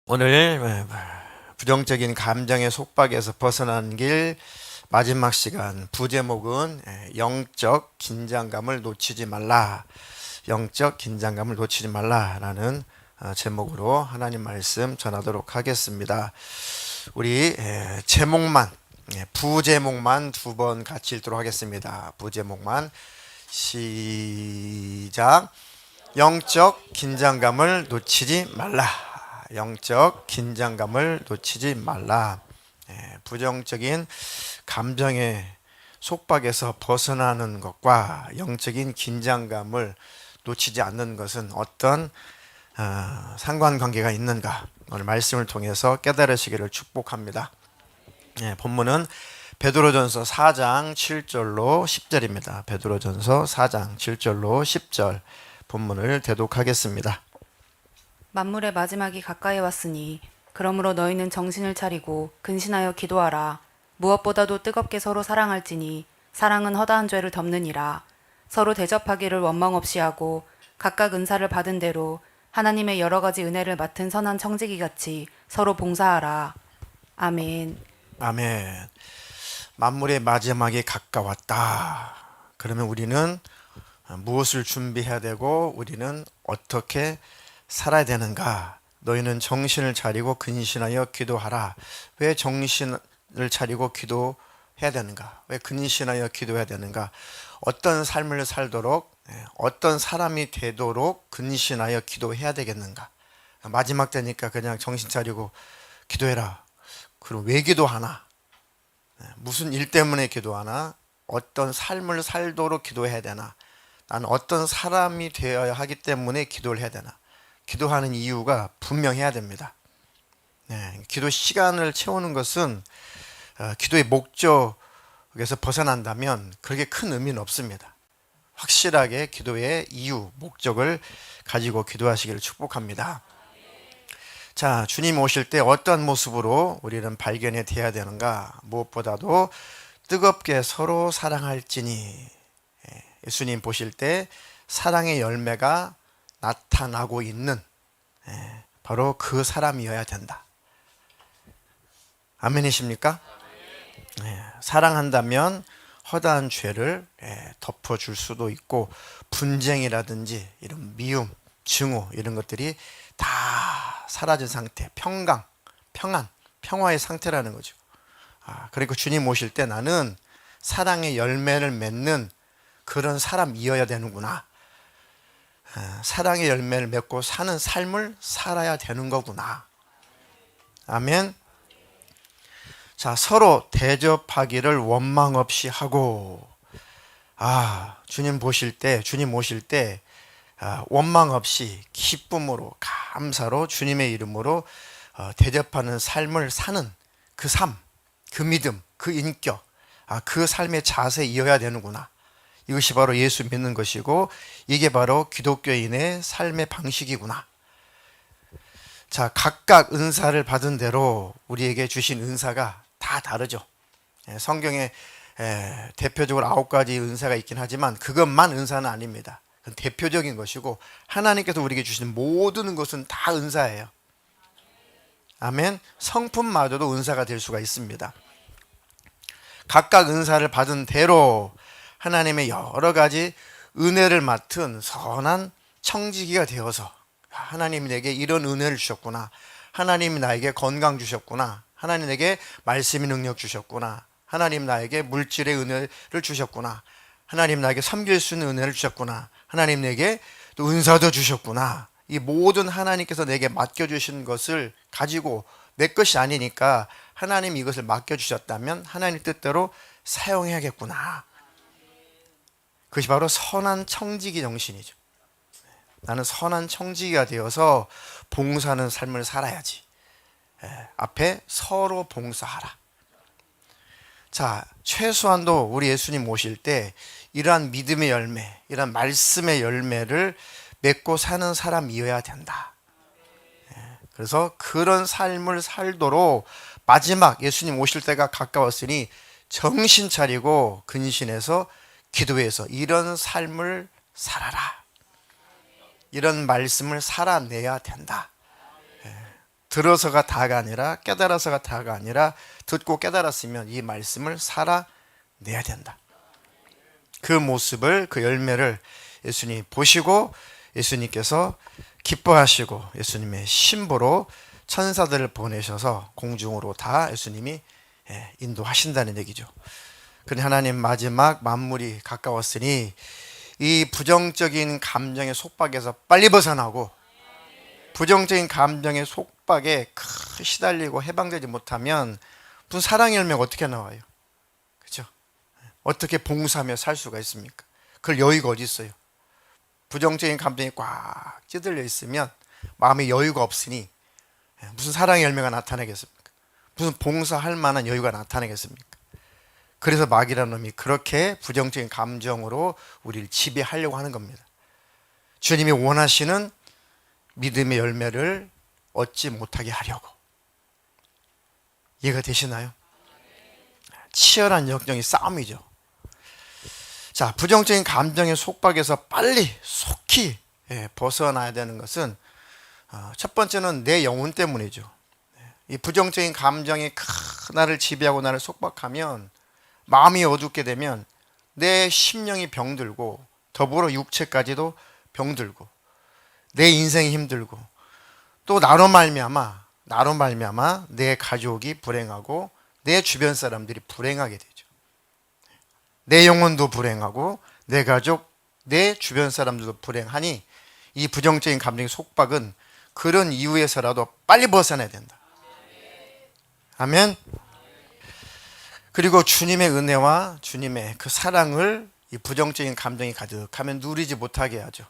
오늘 부정적인 감정의 속박에서 벗어나는 길 마지막 시간, 부제목은 영적 긴장감을 놓치지 말라. 영적 긴장감을 놓치지 말라라는 제목으로 하나님 말씀 전하도록 하겠습니다. 우리 제목만, 부제목만 두 번 같이 읽도록 하겠습니다. 부제목만 시작. 영적 긴장감을 놓치지 말라. 영적 긴장감을 놓치지 말라. 부정적인 감정의 속박에서 벗어나는 것과 영적인 긴장감을 놓치지 않는 것은 어떤 상관관계가 있는가, 오늘 말씀을 통해서 깨달으시기를 축복합니다. 본문은 베드로전서 4장 7절로 10절입니다. 베드로전서 4장 7절로 10절 본문을 대독하겠습니다. 만물의 마지막이 가까이 왔으니 그러므로 너희는 정신을 차리고 근신하여 기도하라. 무엇보다도 뜨겁게 서로 사랑할지니 사랑은 허다한 죄를 덮느니라. 서로 대접하기를 원망 없이 하고 각각 은사를 받은 대로 하나님의 여러 가지 은혜를 맡은 선한 청지기 같이 서로 봉사하라. 아멘. 아멘. 만물의 마지막이 가까웠다. 그러면 우리는 무엇을 준비해야 되고 우리는 어떻게 살아야 되는가? 너희는 정신을 차리고 근신하여 기도하라. 왜 정신을 차리고 기도해야 되는가? 왜 근신하여 기도해야 되는가? 어떤 삶을 살도록, 어떤 사람이 되도록 근신하여 기도해야 되겠는가? 마지막 때니까 그냥 정신 차리고 기도해라. 그럼 왜 기도하나? 무슨 일 때문에 기도하나? 어떤 삶을 살도록 기도해야 되나? 나는 어떤 사람이 되어야 하기 때문에 기도를 해야 되나? 기도하는 이유가 분명해야 됩니다. 기도 시간을 채우는 것은 기도의 목적에서 벗어난다면 그렇게 큰 의미는 없습니다. 확실하게 기도의 이유, 목적을 가지고 기도하시기를 축복합니다. 자, 주님 오실 때 어떤 모습으로 우리는 발견해 돼야 되는가? 무엇보다도 뜨겁게 서로 사랑할지니. 예수님 보실 때 사랑의 열매가 나타나고 있는 바로 그 사람이어야 된다. 아멘이십니까? 사랑한다면 허다한 죄를 덮어줄 수도 있고, 분쟁이라든지 이런 미움, 증오 이런 것들이 다 사라진 상태, 평강, 평안, 평화의 상태라는 거죠. 그리고 주님 오실 때 나는 사랑의 열매를 맺는 그런 사람이어야 되는구나. 사랑의 열매를 맺고 사는 삶을 살아야 되는 거구나. 아멘. 자, 서로 대접하기를 원망 없이 하고, 주님 오실 때 원망 없이 기쁨으로, 감사로 주님의 이름으로 대접하는 삶을 사는 그 삶, 그 믿음, 그 인격, 그 삶의 자세이어야 되는구나. 이것이 바로 예수 믿는 것이고, 이게 바로 기독교인의 삶의 방식이구나. 자, 각각 은사를 받은 대로 우리에게 주신 은사가 다 다르죠. 성경에 대표적으로 9가지 은사가 있긴 하지만 그것만 은사는 아닙니다. 그건 대표적인 것이고, 하나님께서 우리에게 주신 모든 것은 다 은사예요. 아멘. 성품마저도 은사가 될 수가 있습니다. 각각 은사를 받은 대로 하나님의 여러 가지 은혜를 맡은 선한 청지기가 되어서, 하나님이 내게 이런 은혜를 주셨구나, 하나님이 나에게 건강 주셨구나, 하나님 내게 말씀의 능력 주셨구나, 하나님 나에게 물질의 은혜를 주셨구나, 하나님 나에게 섬길 수 있는 은혜를 주셨구나, 하나님 내게 또 은사도 주셨구나. 이 모든 하나님께서 내게 맡겨주신 것을 가지고 내 것이 아니니까 하나님 이것을 맡겨주셨다면 하나님 뜻대로 사용해야겠구나. 그것이 바로 선한 청지기 정신이죠. 나는 선한 청지기가 되어서 봉사하는 삶을 살아야지. 앞에 서로 봉사하라. 자, 최소한도 우리 예수님 오실 때 이러한 믿음의 열매, 이러한 말씀의 열매를 맺고 사는 사람이어야 된다. 그래서 그런 삶을 살도록 마지막 예수님 오실 때가 가까웠으니 정신 차리고 근신해서 기도해서 이런 삶을 살아라. 이런 말씀을 살아내야 된다. 들어서가 다가 아니라 깨달아서가 다가 아니라 듣고 깨달았으면 이 말씀을 살아내야 된다. 그 모습을, 그 열매를 예수님이 보시고 예수님께서 기뻐하시고 예수님의 신보로 천사들을 보내셔서 공중으로 다 예수님이 인도하신다는 얘기죠. 그런데 하나님 마지막 만물이 가까웠으니 이 부정적인 감정의 속박에서 빨리 벗어나고 부정적인 감정의 속박에 시달리고 해방되지 못하면 무슨 사랑의 열매가 어떻게 나와요? 그렇죠? 어떻게 봉사하며 살 수가 있습니까? 그럴 여유가 어디 있어요? 부정적인 감정이 꽉 찌들려 있으면 마음에 여유가 없으니 무슨 사랑의 열매가 나타나겠습니까? 무슨 봉사할 만한 여유가 나타나겠습니까? 그래서 마귀라는 놈이 그렇게 부정적인 감정으로 우리를 지배하려고 하는 겁니다. 주님이 원하시는 믿음의 열매를 얻지 못하게 하려고. 이해가 되시나요? 치열한 역경이 싸움이죠. 자, 부정적인 감정의 속박에서 빨리 속히 벗어나야 되는 것은 첫 번째는 내 영혼 때문이죠. 이 부정적인 감정이 나를 지배하고 나를 속박하면 마음이 어둡게 되면 내 심령이 병들고 더불어 육체까지도 병들고 내 인생이 힘들고 또 나로 말미암아 내 가족이 불행하고 내 주변 사람들이 불행하게 되죠. 내 영혼도 불행하고 내 가족, 내 주변 사람들도 불행하니 이 부정적인 감정의 속박은 그런 이유에서라도 빨리 벗어나야 된다. 아멘. 그리고 주님의 은혜와 주님의 그 사랑을 이 부정적인 감정이 가득하면 누리지 못하게 하죠.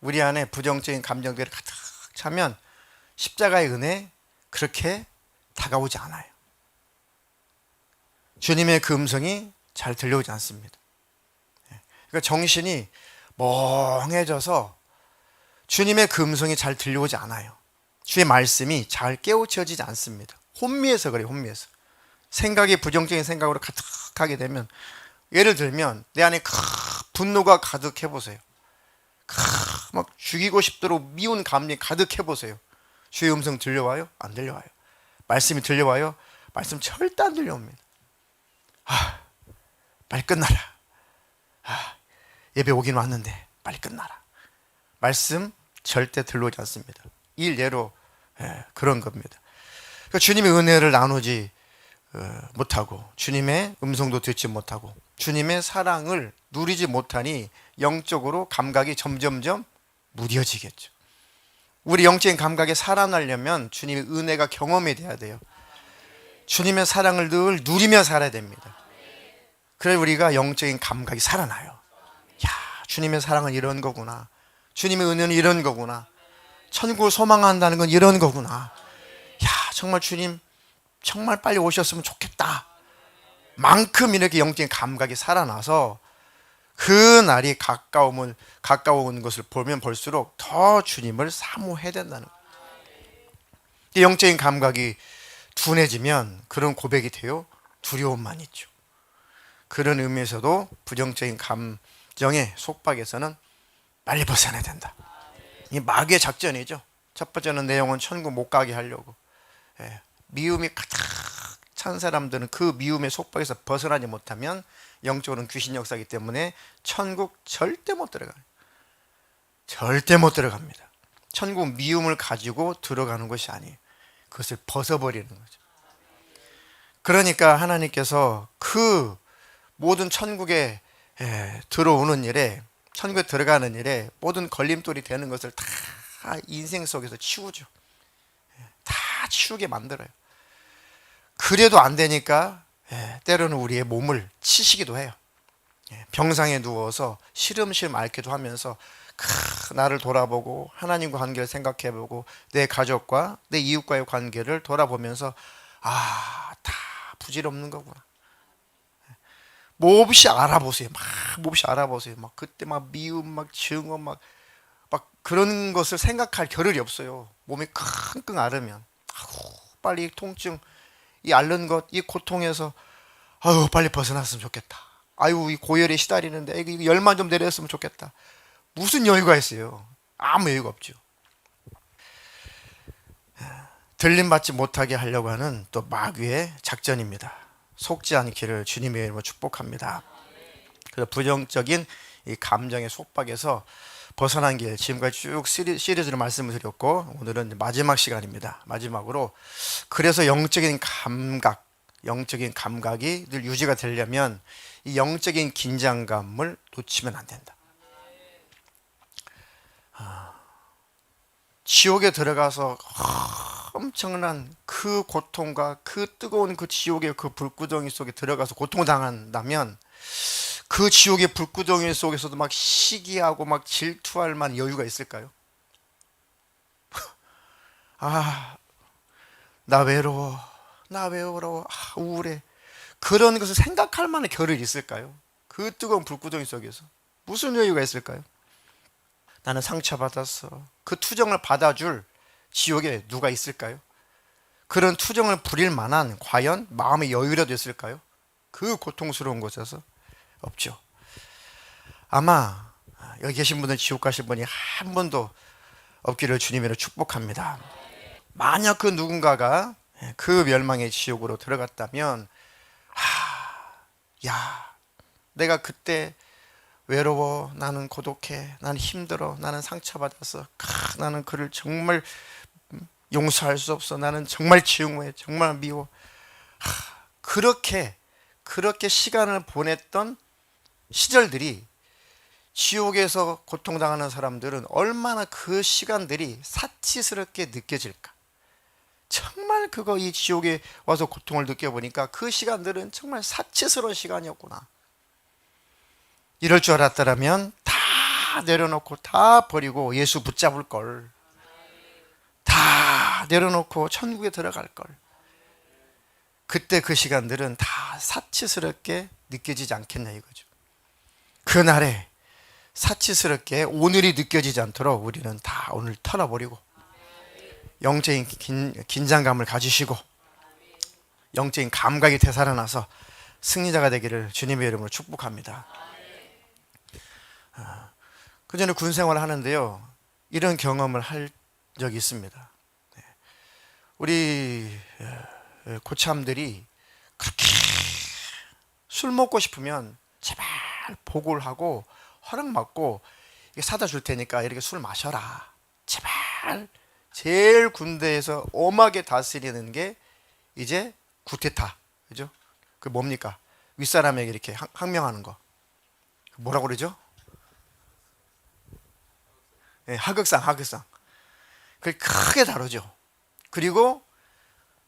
우리 안에 부정적인 감정들이 가득 차면 십자가의 은혜 그렇게 다가오지 않아요. 주님의 그 음성이 잘 들려오지 않습니다. 그러니까 정신이 멍해져서 주님의 그 음성이 잘 들려오지 않아요. 주의 말씀이 잘 깨우쳐지지 않습니다. 혼미해서 그래요. 혼미해서. 생각이 부정적인 생각으로 가득하게 되면 예를 들면 내 안에 분노가 가득해 보세요. 막 죽이고 싶도록 미운 감정이 가득해 보세요. 주의 음성 들려와요? 안 들려와요. 말씀이 들려와요? 말씀 절대 안 들려옵니다. 빨리 끝나라. 예배 오긴 왔는데 빨리 끝나라. 말씀 절대 들려오지 않습니다. 일례로 그런 겁니다. 그러니까 주님의 은혜를 나누지 못하고 주님의 음성도 듣지 못하고 주님의 사랑을 누리지 못하니 영적으로 감각이 점점점 무뎌지겠죠. 우리 영적인 감각이 살아나려면 주님의 은혜가 경험이 돼야 돼요. 주님의 사랑을 늘 누리며 살아야 됩니다. 그래야 우리가 영적인 감각이 살아나요. 야, 주님의 사랑은 이런 거구나. 주님의 은혜는 이런 거구나. 천국을 소망한다는 건 이런 거구나. 야, 정말 주님 정말 빨리 오셨으면 좋겠다. 만큼 이렇게 영적인 감각이 살아나서 그 날이 가까운 것을 보면 볼수록 더 주님을 사모해야 된다는 거예요. 영적인 감각이 둔해지면 그런 고백이 돼요. 두려움만 있죠. 그런 의미에서도 부정적인 감정의 속박에서는 빨리 벗어나야 된다. 이 마귀의 작전이죠. 첫 번째는 내 영혼 천국 못 가게 하려고. 미움이 가득 찬 사람들은 그 미움의 속박에서 벗어나지 못하면 영적으로는 귀신 역사이기 때문에 천국 절대 못 들어가요. 절대 못 들어갑니다. 천국 미움을 가지고 들어가는 것이 아니에요. 그것을 벗어버리는 거죠. 그러니까 하나님께서 그 모든 천국에 들어오는 일에, 천국에 들어가는 일에 모든 걸림돌이 되는 것을 다 인생 속에서 치우죠. 다 치우게 만들어요. 그래도 안 되니까 때로는 우리의 몸을 치시기도 해요. 병상에 누워서 시름시름 앓기도 하면서 나를 돌아보고 하나님과 관계를 생각해보고 내 가족과 내 이웃과의 관계를 돌아보면서 다 부질없는 거구나. 몹시 알아보세요. 몹시 알아보세요. 그때 미움, 증오, 막 그런 것을 생각할 겨를이 없어요. 몸이 끙끙 앓으면 빨리 이 통증, 이 앓는 것, 이 고통에서 아유, 빨리 벗어났으면 좋겠다. 아유, 이 고열에 시달리는데 이거 열만 좀 내렸으면 좋겠다. 무슨 여유가 있어요? 아무 여유가 없죠. 들림받지 못하게 하려고 하는 또 마귀의 작전입니다. 속지 않기를 주님의 이름으로 축복합니다. 그래서 부정적인 이 감정의 속박에서 벗어난 길, 지금까지 쭉 시리즈로 말씀을 드렸고, 오늘은 마지막 시간입니다. 마지막으로, 그래서 영적인 감각이 늘 유지가 되려면 이 영적인 긴장감을 놓치면 안 된다. 지옥에 들어가서 엄청난 그 고통과 그 뜨거운 그 지옥의 그 불구덩이 속에 들어가서 고통당한다면 그 지옥의 불구덩이 속에서도 막 시기하고 막 질투할 만한 여유가 있을까요? 아, 나 외로워. 우울해. 그런 것을 생각할 만한 겨를이 있을까요? 그 뜨거운 불구덩이 속에서 무슨 여유가 있을까요? 나는 상처받았어. 그 투정을 받아줄 지옥에 누가 있을까요? 그런 투정을 부릴 만한 과연 마음의 여유라도 있을까요? 그 고통스러운 곳에서 없죠. 아마 여기 계신 분들 지옥 가실 분이 한 번도 없기를 주님으로 축복합니다. 만약 그 누군가가 그 멸망의 지옥으로 들어갔다면, 야, 내가 그때 외로워, 나는 고독해, 나는 힘들어, 나는 상처받았어, 나는 그를 정말 용서할 수 없어, 나는 정말 증오해, 정말 미워. 그렇게 시간을 보냈던 시절들이, 지옥에서 고통당하는 사람들은 얼마나 그 시간들이 사치스럽게 느껴질까. 정말 이 지옥에 와서 고통을 느껴보니까 그 시간들은 정말 사치스러운 시간이었구나. 이럴 줄 알았더라면 다 내려놓고 다 버리고 예수 붙잡을 걸. 다 내려놓고 천국에 들어갈 걸. 그때 그 시간들은 다 사치스럽게 느껴지지 않겠냐 이거죠. 그날에 사치스럽게 오늘이 느껴지지 않도록 우리는 다 오늘 털어버리고 영적인 긴장감을 가지시고 영적인 감각이 되살아나서 승리자가 되기를 주님의 이름으로 축복합니다. 그 전에 군 생활을 하는데요, 이런 경험을 할 적이 있습니다. 우리 고참들이 그렇게 술 먹고 싶으면 제발 보고를 하고 허락 받고 사다 줄 테니까 이렇게 술 마셔라. 제발. 제일 군대에서 엄하게 다스리는 게 이제 구테타, 그죠? 그 뭡니까? 윗사람에게 이렇게 항명하는 거. 뭐라고 그러죠? 네, 하극상. 그걸 크게 다루죠. 그리고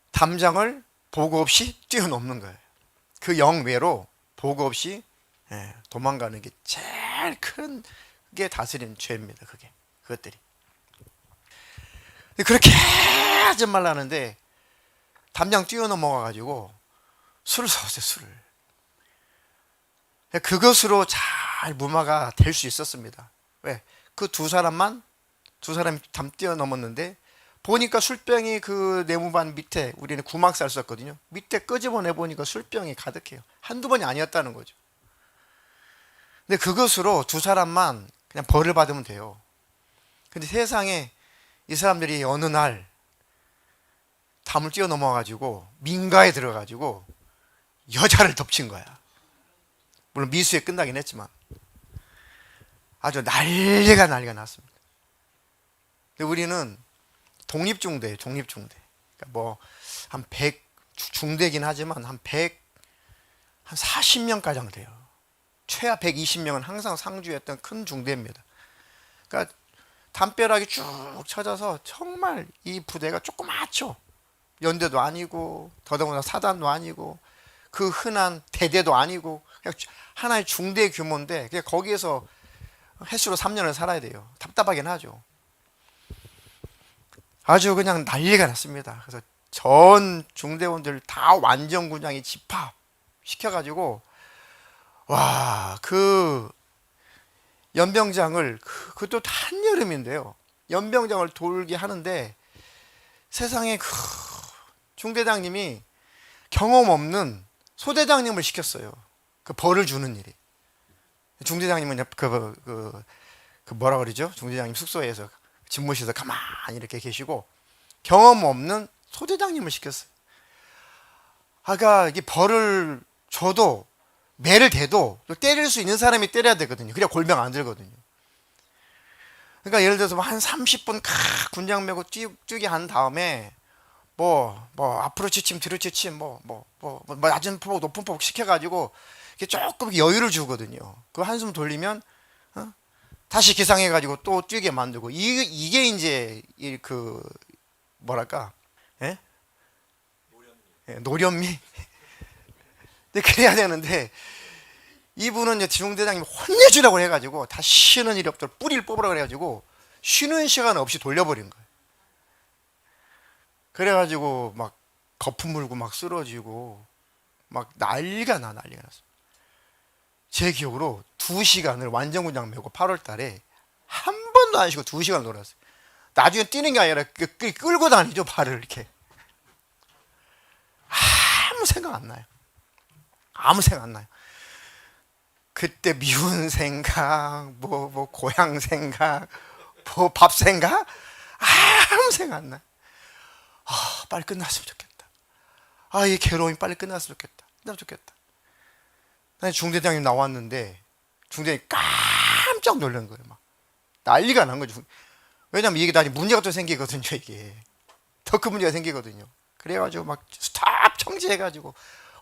담장을 보고 없이 뛰어넘는 거예요. 그 영외로 보고 없이 도망가는 게 제일 큰 게 다스리는 죄입니다. 그것들이. 그렇게 하지 말라는데 담장 뛰어넘어가지고 술을 사왔어요. 술을. 그것으로 잘 무마가 될 수 있었습니다. 왜? 그 두 사람이 담 뛰어넘었는데 보니까 술병이 그 내무반 밑에, 우리는 구막살 썼거든요. 밑에 끄집어내 보니까 술병이 가득해요. 한두 번이 아니었다는 거죠. 근데 그것으로 두 사람만 그냥 벌을 받으면 돼요. 근데 세상에 이 사람들이 어느 날 담을 뛰어넘어가지고 민가에 들어가지고 여자를 덮친 거야. 물론 미수에 끝나긴 했지만 아주 난리가 났습니다. 근데 우리는 독립중대예요. 독립중대. 그러니까 뭐 한 100 중대긴 하지만 한 40명 가량 돼요. 최하 120명은 항상 상주했던 큰 중대입니다. 그러니까 담벼락이 쭉 쳐져서 정말 이 부대가 조그맣죠. 연대도 아니고 더더구나 사단도 아니고 그 흔한 대대도 아니고 그냥 하나의 중대 규모인데 그냥 거기에서 횟수로 3년을 살아야 돼요. 답답하긴 하죠. 아주 그냥 난리가 났습니다. 그래서 전 중대원들 다 완전 군장에 집합 시켜가지고 그 연병장을, 그것도 한여름인데요, 연병장을 돌게 하는데 세상에 그 중대장님이 경험 없는 소대장님을 시켰어요. 그 벌을 주는 일이. 중대장님은 그 뭐라 그러죠? 중대장님 숙소에서 집무실에서 가만히 이렇게 계시고 경험 없는 소대장님을 시켰어요. 아까 이게 벌을 줘도 매를 대도 때릴 수 있는 사람이 때려야 되거든요. 그래야 골병 안 들거든요. 그러니까 예를 들어서 한 30분 군장 메고 뛰게 한 다음에 앞으로 지침 뒤로 지침 낮은 폭 높은 폭 시켜가지고 이렇게 조금 여유를 주거든요. 그 한숨 돌리면 다시 기상해가지고 또 뛰게 만들고 이게 이제 그 뭐랄까 예? 노련미. 근데 그래야 되는데 이분은 이제 중대장님이 혼내주라고 해가지고 다 쉬는 일이 없도록 뿌리를 뽑으라 그래가지고 쉬는 시간 없이 돌려버린 거예요. 그래가지고 막 거품 물고 막 쓰러지고 막 난리가 났어. 제 기억으로 2시간을 완전군장 메고 8월 달에 한 번도 안 쉬고 2시간 놀았어요. 나중에 뛰는 게 아니라 끌고 다니죠, 발을 이렇게. 아무 생각 안 나요. 아무 생각 안 나요. 그때 미운 생각, 고향 생각, 밥 생각, 아무 생각 안 나요. 빨리 끝났으면 좋겠다. 이 괴로움이 빨리 끝났으면 좋겠다. 중대장님 나왔는데 중대장이 깜짝 놀란 거예요. 막 난리가 난 거죠. 왜냐면 이게 나중에 문제가 또 생기거든요. 이게 더 큰 문제가 생기거든요. 그래가지고 막 스탑 청지해가지고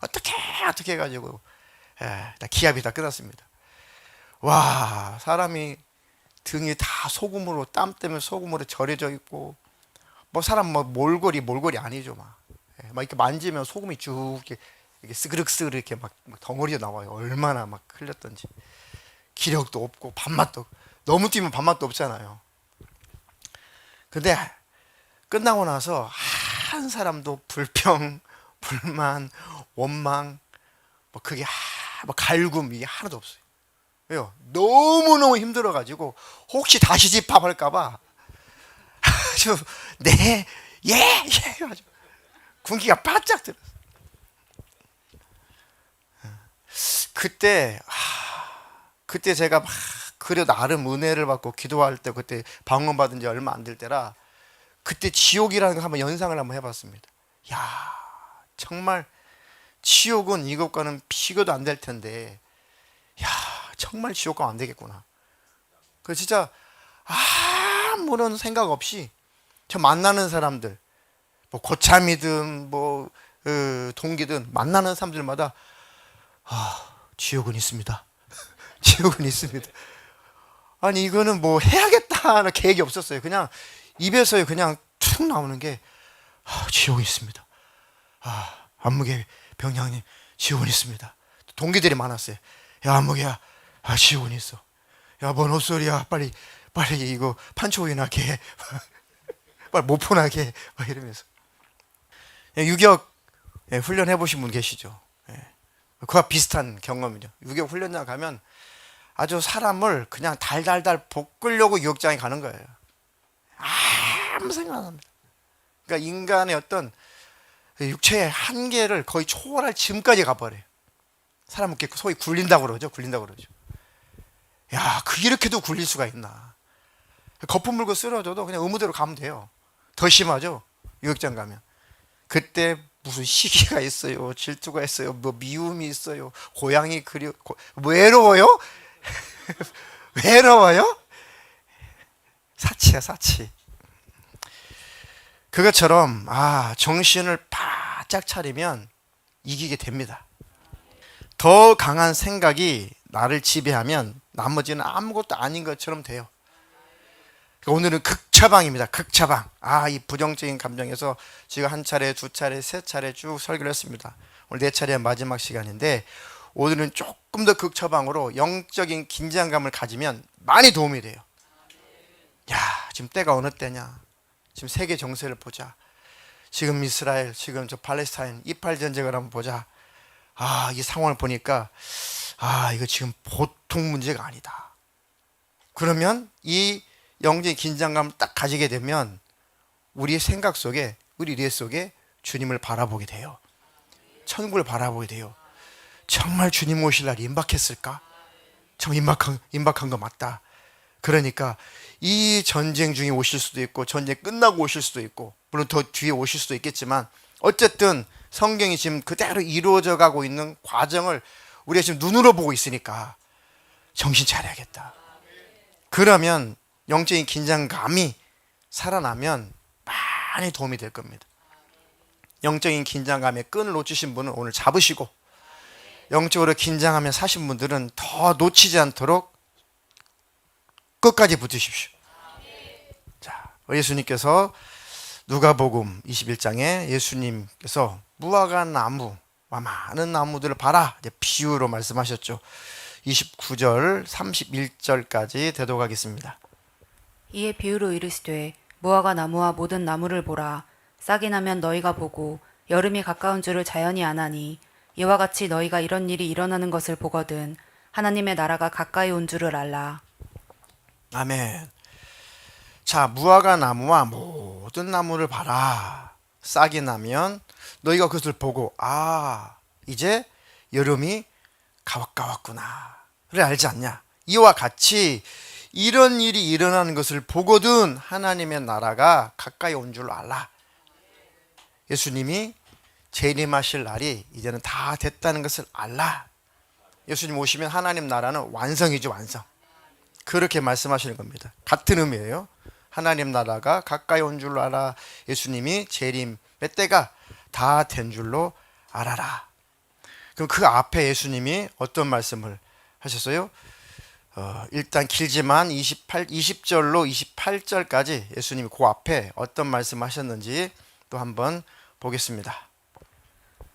어떻게 해가지고 다 기합이 다 끝났습니다. 와, 사람이 등이 다 소금으로 땀 때문에 소금으로 절여져 있고 사람 몰골이 아니죠. 막 이렇게 만지면 소금이 쭉 이렇게 스그륵스그륵 이렇게 막 덩어리가 나와요. 얼마나 막 흘렸던지. 기력도 없고 밥맛도 너무 뛰면 밥맛도 없잖아요. 근데 끝나고 나서 한 사람도 불평, 불만, 원망, 그게 갈굼 이게 하나도 없어요. 왜요? 너무너무 힘들어가지고 혹시 다시 집합할까봐 아주 예 아주 군기가 바짝 들었어. 그때 제가 막 그래 나름 은혜를 받고 기도할 때 그때 방언 받은 지 얼마 안 될 때라 그때 지옥이라는 거 한번 연상을 한번 해봤습니다. 야, 정말 지옥은 이것과는 비교도 안 될 텐데, 야, 정말 지옥 가면 안 되겠구나. 그 진짜 아무런 생각 없이 저 만나는 사람들, 고참이든 동기든 만나는 사람들마다 지옥은 있습니다. 지옥은 있습니다. 아니 이거는 해야겠다는 계획이 없었어요. 그냥 입에서 그냥 툭 나오는 게 지옥이 있습니다. 안무개 병장님 지옥은 있습니다. 동기들이 많았어요. 야 안무개야 지옥은 있어. 야 뭔 헛소리야. 빨리 이거 판초이 나게 빨리 모포 나게 이러면서. 유격 훈련 해보신 분 계시죠? 그와 비슷한 경험이죠. 유격 훈련장 가면 아주 사람을 그냥 달달달 볶으려고 유격장에 가는 거예요. 아무 생각 안 합니다. 그러니까 인간의 어떤 육체의 한계를 거의 초월할 즈음까지 가버려요. 사람은 소위 굴린다고 그러죠. 야, 이렇게도 굴릴 수가 있나. 거품 물고 쓰러져도 그냥 의무대로 가면 돼요. 더 심하죠. 유격장 가면. 그때 무슨 시기가 있어요. 질투가 있어요. 미움이 있어요. 고향이 외로워요? 외로워요? 사치야, 사치. 그것처럼 정신을 바짝 차리면 이기게 됩니다. 더 강한 생각이 나를 지배하면 나머지는 아무것도 아닌 것처럼 돼요. 오늘은 극처방입니다. 극처방. 이 부정적인 감정에서 지금 한 차례, 두 차례, 세 차례 쭉 설교를 했습니다. 오늘 네 차례의 마지막 시간인데 오늘은 조금 더 극처방으로 영적인 긴장감을 가지면 많이 도움이 돼요. 야, 지금 때가 어느 때냐? 지금 세계 정세를 보자. 지금 이스라엘, 지금 저 팔레스타인 이팔 전쟁을 한번 보자. 이 상황을 보니까 이거 지금 보통 문제가 아니다. 그러면 이 영적인 긴장감을 딱 가지게 되면 우리의 생각 속에, 우리 뇌 속에 주님을 바라보게 돼요. 천국을 바라보게 돼요. 정말 주님 오실 날이 임박했을까? 참 임박한 거 맞다. 그러니까 이 전쟁 중에 오실 수도 있고 전쟁 끝나고 오실 수도 있고 물론 더 뒤에 오실 수도 있겠지만 어쨌든 성경이 지금 그대로 이루어져 가고 있는 과정을 우리가 지금 눈으로 보고 있으니까 정신 차려야겠다. 그러면 영적인 긴장감이 살아나면 많이 도움이 될 겁니다. 영적인 긴장감의 끈을 놓치신 분은 오늘 잡으시고 영적으로 긴장하며 사신 분들은 더 놓치지 않도록 끝까지 붙으십시오. 자, 예수님께서 누가복음 21장에 예수님께서 무화과 나무와 많은 나무들을 봐라 이제 비유로 말씀하셨죠. 29절 31절까지 되돌아가겠습니다. 이에 비유로 이르시되 무화과 나무와 모든 나무를 보라. 싹이 나면 너희가 보고 여름이 가까운 줄을 자연히 아나니 이와 같이 너희가 이런 일이 일어나는 것을 보거든 하나님의 나라가 가까이 온 줄을 알라. 아멘. 자, 무화과 나무와 모든 나무를 봐라. 싹이 나면 너희가 그것을 보고 이제 여름이 가까웠구나를 알지 않냐. 이와 같이 이런 일이 일어나는 것을 보거든 하나님의 나라가 가까이 온 줄 알라. 예수님이 재림하실 날이 이제는 다 됐다는 것을 알라. 예수님 오시면 하나님 나라는 완성이죠, 완성. 그렇게 말씀하시는 겁니다. 같은 의미예요. 하나님 나라가 가까이 온 줄로 알아. 예수님이 재림의 때가 다 된 줄로 알아라. 그럼 그 앞에 예수님이 어떤 말씀을 하셨어요? 일단 길지만 20절로 28절까지 예수님이 그 앞에 어떤 말씀을 하셨는지 또 한번 보겠습니다.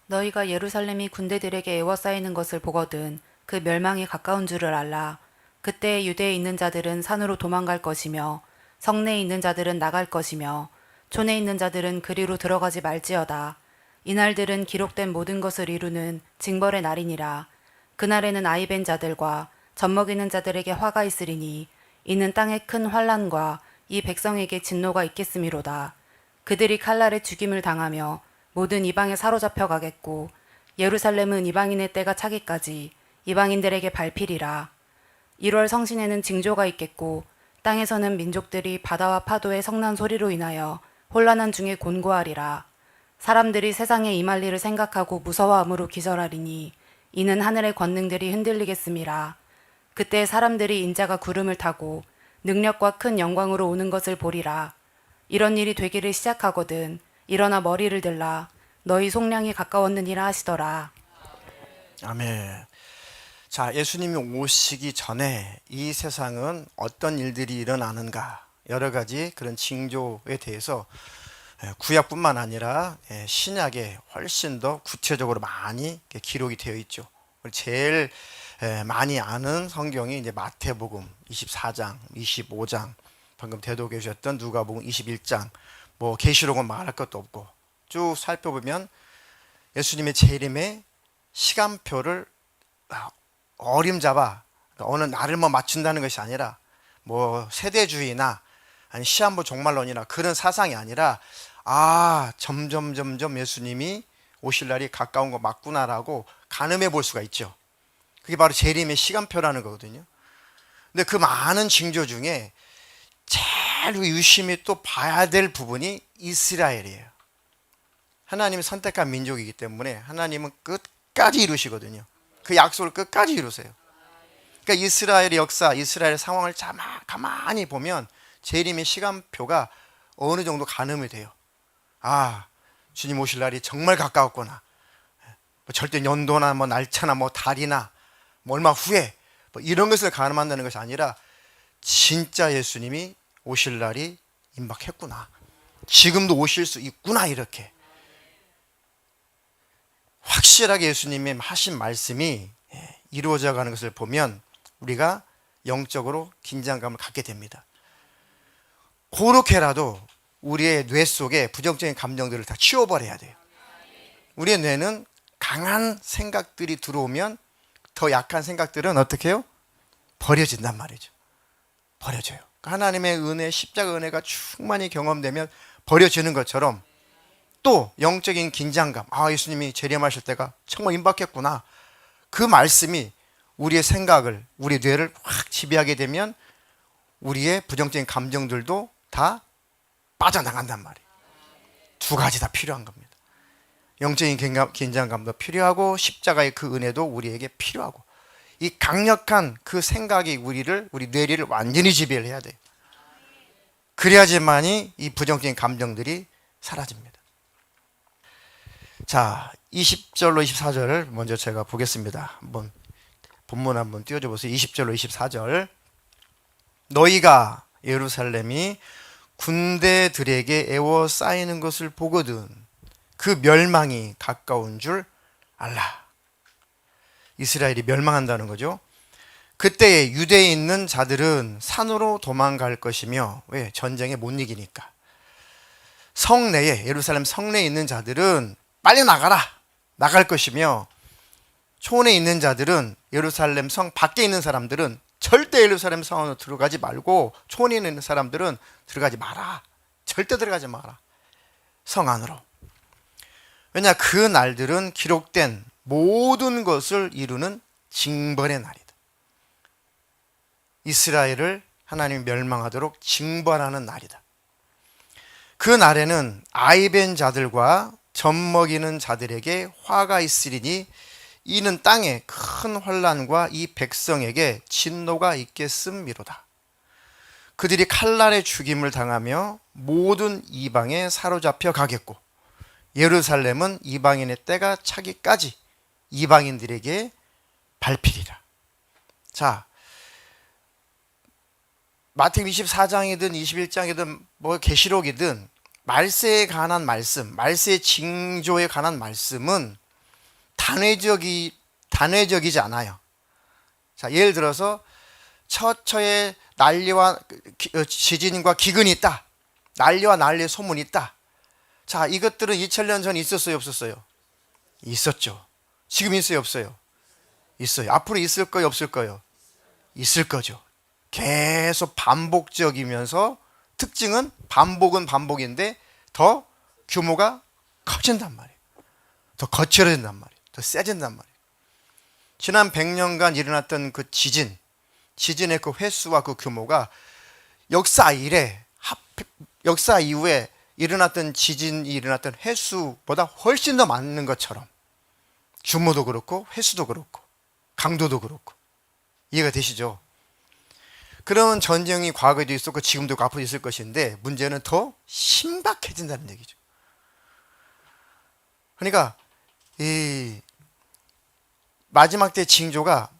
너희가 예루살렘이 군대들에게 에워싸이는 것을 보거든 그 멸망이 가까운 줄을 알라. 그때 유대에 있는 자들은 산으로 도망갈 것이며 성내에 있는 자들은 나갈 것이며 촌에 있는 자들은 그리로 들어가지 말지어다. 이날들은 기록된 모든 것을 이루는 징벌의 날이니라. 그날에는 아이벤 자들과 젖먹이는 자들에게 화가 있으리니 이는 땅에 큰 환난과 이 백성에게 진노가 있겠음이로다. 그들이 칼날에 죽임을 당하며 모든 이방에 사로잡혀 가겠고 예루살렘은 이방인의 때가 차기까지 이방인들에게 밟히리라. 1월 성신에는 징조가 있겠고 땅에서는 민족들이 바다와 파도의 성난 소리로 인하여 혼란한 중에 곤고하리라. 사람들이 세상에 임할 일을 생각하고 무서워함으로 기절하리니 이는 하늘의 권능들이 흔들리겠음이라. 그때 사람들이 인자가 구름을 타고 능력과 큰 영광으로 오는 것을 보리라. 이런 일이 되기를 시작하거든 일어나 머리를 들라. 너희 속량이 가까웠느니라 하시더라. 아멘. 자, 예수님이 오시기 전에 이 세상은 어떤 일들이 일어나는가 여러 가지 그런 징조에 대해서 구약뿐만 아니라 신약에 훨씬 더 구체적으로 많이 기록이 되어 있죠. 제일 많이 아는 성경이 이제 마태복음 24장, 25장, 방금 대독해 주셨던 누가복음 21장, 뭐 계시록은 말할 것도 없고 쭉 살펴보면 예수님의 재림의 시간표를 어림잡아 어느 날을 뭐 맞춘다는 것이 아니라 뭐 세대주의나 아니 시한부 종말론이나 그런 사상이 아니라 점점 예수님이 오실 날이 가까운 거 맞구나라고 가늠해 볼 수가 있죠. 그게 바로 재림의 시간표라는 거거든요. 근데 그 많은 징조 중에 제일 유심히 또 봐야 될 부분이 이스라엘이에요. 하나님이 선택한 민족이기 때문에 하나님은 끝까지 이루시거든요. 그 약속을 끝까지 이루세요. 그러니까 이스라엘의 역사, 이스라엘의 상황을 가만히 보면 재림의 시간표가 어느 정도 가늠이 돼요. 주님 오실 날이 정말 가까웠구나. 절대 연도나 뭐 날짜나 뭐 달이나 뭐 얼마 후에 뭐 이런 것을 가늠한다는 것이 아니라 진짜 예수님이 오실 날이 임박했구나. 지금도 오실 수 있구나. 이렇게 확실하게 예수님이 하신 말씀이 이루어져 가는 것을 보면 우리가 영적으로 긴장감을 갖게 됩니다. 그렇게라도 우리의 뇌 속에 부정적인 감정들을 다 치워버려야 돼요. 우리의 뇌는 강한 생각들이 들어오면 더 약한 생각들은 어떻게 해요? 버려진단 말이죠. 버려져요. 하나님의 은혜, 십자가 은혜가 충만히 경험되면 버려지는 것처럼 또 영적인 긴장감, 예수님이 재림하실 때가 정말 임박했구나. 그 말씀이 우리의 생각을, 우리 뇌를 확 지배하게 되면 우리의 부정적인 감정들도 다 빠져나간단 말이에요. 두 가지 다 필요한 겁니다. 영적인 긴장감도 필요하고 십자가의 그 은혜도 우리에게 필요하고, 이 강력한 그 생각이 우리 뇌리를 완전히 지배를 해야 돼요. 그래야지만이 이 부정적인 감정들이 사라집니다. 자, 20절로 24절을 먼저 제가 보겠습니다. 한번 본문 한번 띄워줘 보세요. 20절로 24절. 너희가 예루살렘이 군대들에게 에워싸이는 것을 보거든 그 멸망이 가까운 줄 알라. 이스라엘이 멸망한다는 거죠. 그때에 유대에 있는 자들은 산으로 도망갈 것이며, 왜? 전쟁에 못 이기니까. 성내에, 예루살렘 성내에 있는 자들은 빨리 나갈 것이며, 촌에 있는 자들은, 예루살렘 성 밖에 있는 사람들은 절대 예루살렘 성 안으로 들어가지 말고, 촌에 있는 사람들은 들어가지 마라. 절대 들어가지 마라. 성 안으로. 왜냐, 그 날들은 기록된 모든 것을 이루는 징벌의 날이다. 이스라엘을 하나님이 멸망하도록 징벌하는 날이다. 그 날에는 아이벤 자들과 젖먹이는 자들에게 화가 있으리니 이는 땅에 큰 환난과 이 백성에게 진노가 있겠음이로다. 그들이 칼날에 죽임을 당하며 모든 이방에 사로잡혀 가겠고, 예루살렘은 이방인의 때가 차기까지 이방인들에게 밟히리라. 자, 마태복음 24장이든 21장이든 뭐 계시록이든 말세에 관한 말씀, 말세의 징조에 관한 말씀은 단회적이지 않아요. 자, 예를 들어서 처처에 난리와 지진과 기근이 있다. 난리와 난리의 소문이 있다. 자, 이것들은 2000년 전에 있었어요, 없었어요? 있었죠. 지금 있어요, 없어요? 있어요. 앞으로 있을 거요, 없을 거요? 있을 거죠. 계속 반복적이면서 특징은 반복은 반복인데 더 규모가 커진단 말이에요. 더 거칠어진단 말이에요. 더 세진단 말이에요. 지난 100년간 일어났던 그 지진의 그 횟수와 그 규모가 역사 이후에 일어났던 지진이 일어났던 횟수보다 훨씬 더 많은 것처럼, 규모도 그렇고 횟수도 그렇고 강도도 그렇고, 이해가 되시죠? 그런 전쟁이 과거에도 있었고 지금도 앞으로 있을 것인데, 문제는 더 심각해진다는 얘기죠. 그러니까 이 마지막 때 징조가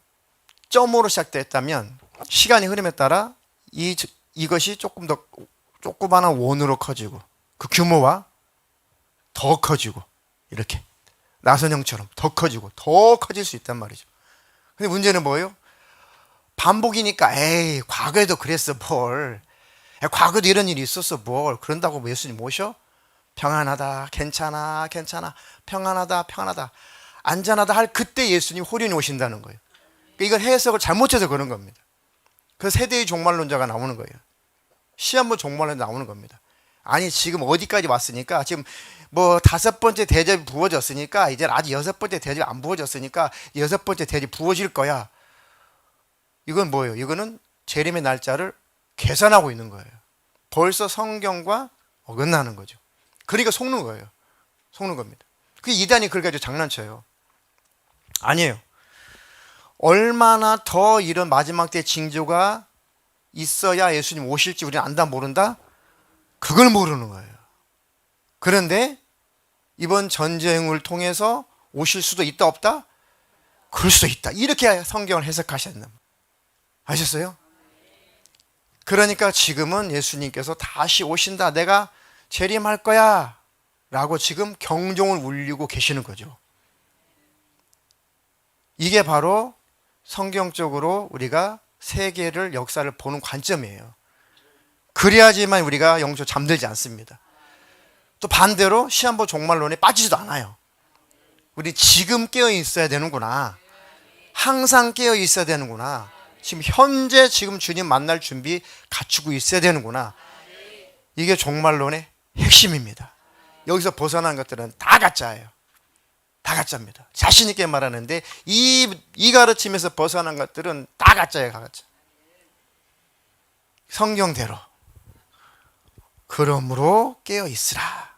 점으로 시작됐다면 시간이 흐름에 따라 이것이 조금 더 조그마한 원으로 커지고, 그 규모와 더 커지고, 이렇게 나선형처럼 더 커질 수 있단 말이죠. 근데 문제는 뭐예요? 반복이니까, 에이, 과거에도 그랬어, 뭘. 과거에도 이런 일이 있었어, 뭘. 그런다고 예수님 오셔? 평안하다, 괜찮아, 평안하다, 안전하다 할 그때 예수님 호련히 오신다는 거예요. 그러니까 이걸 해석을 잘못해서 그런 겁니다. 그 세대의 종말론자가 나오는 거예요. 시한부 종말론자 나오는 겁니다. 아니, 지금 어디까지 왔으니까, 지금 뭐 5번째 대접이 부어졌으니까, 이제 아직 6번째 대접이 안 부어졌으니까 6번째 대접이 부어질 거야. 이건 뭐예요? 이거는 재림의 날짜를 계산하고 있는 거예요. 벌써 성경과 어긋나는 거죠. 그러니까 속는 거예요. 속는 겁니다. 그 이단이 그걸 가지고 장난쳐요. 아니에요. 얼마나 더 이런 마지막 때 징조가 있어야 예수님 오실지 우리는 안다 모른다? 그걸 모르는 거예요. 그런데 이번 전쟁을 통해서 오실 수도 있다 없다? 그럴 수도 있다. 이렇게 성경을 해석하셨나? 아셨어요? 그러니까 지금은 예수님께서 다시 오신다, 내가 재림할 거야 라고 지금 경종을 울리고 계시는 거죠. 이게 바로 성경적으로 우리가 세계를, 역사를 보는 관점이에요. 그래야지만 우리가 영적으로 잠들지 않습니다. 또 반대로 시한부 종말론에 빠지지도 않아요. 우리 지금 깨어 있어야 되는구나. 항상 깨어 있어야 되는구나. 지금 현재 지금 주님 만날 준비 갖추고 있어야 되는구나. 이게 종말론의 핵심입니다. 여기서 벗어난 것들은 다 가짜예요. 다 가짜입니다. 자신 있게 말하는데 이 가르침에서 벗어난 것들은 다 가짜예요. 가짜. 성경대로 그러므로 깨어 있으라.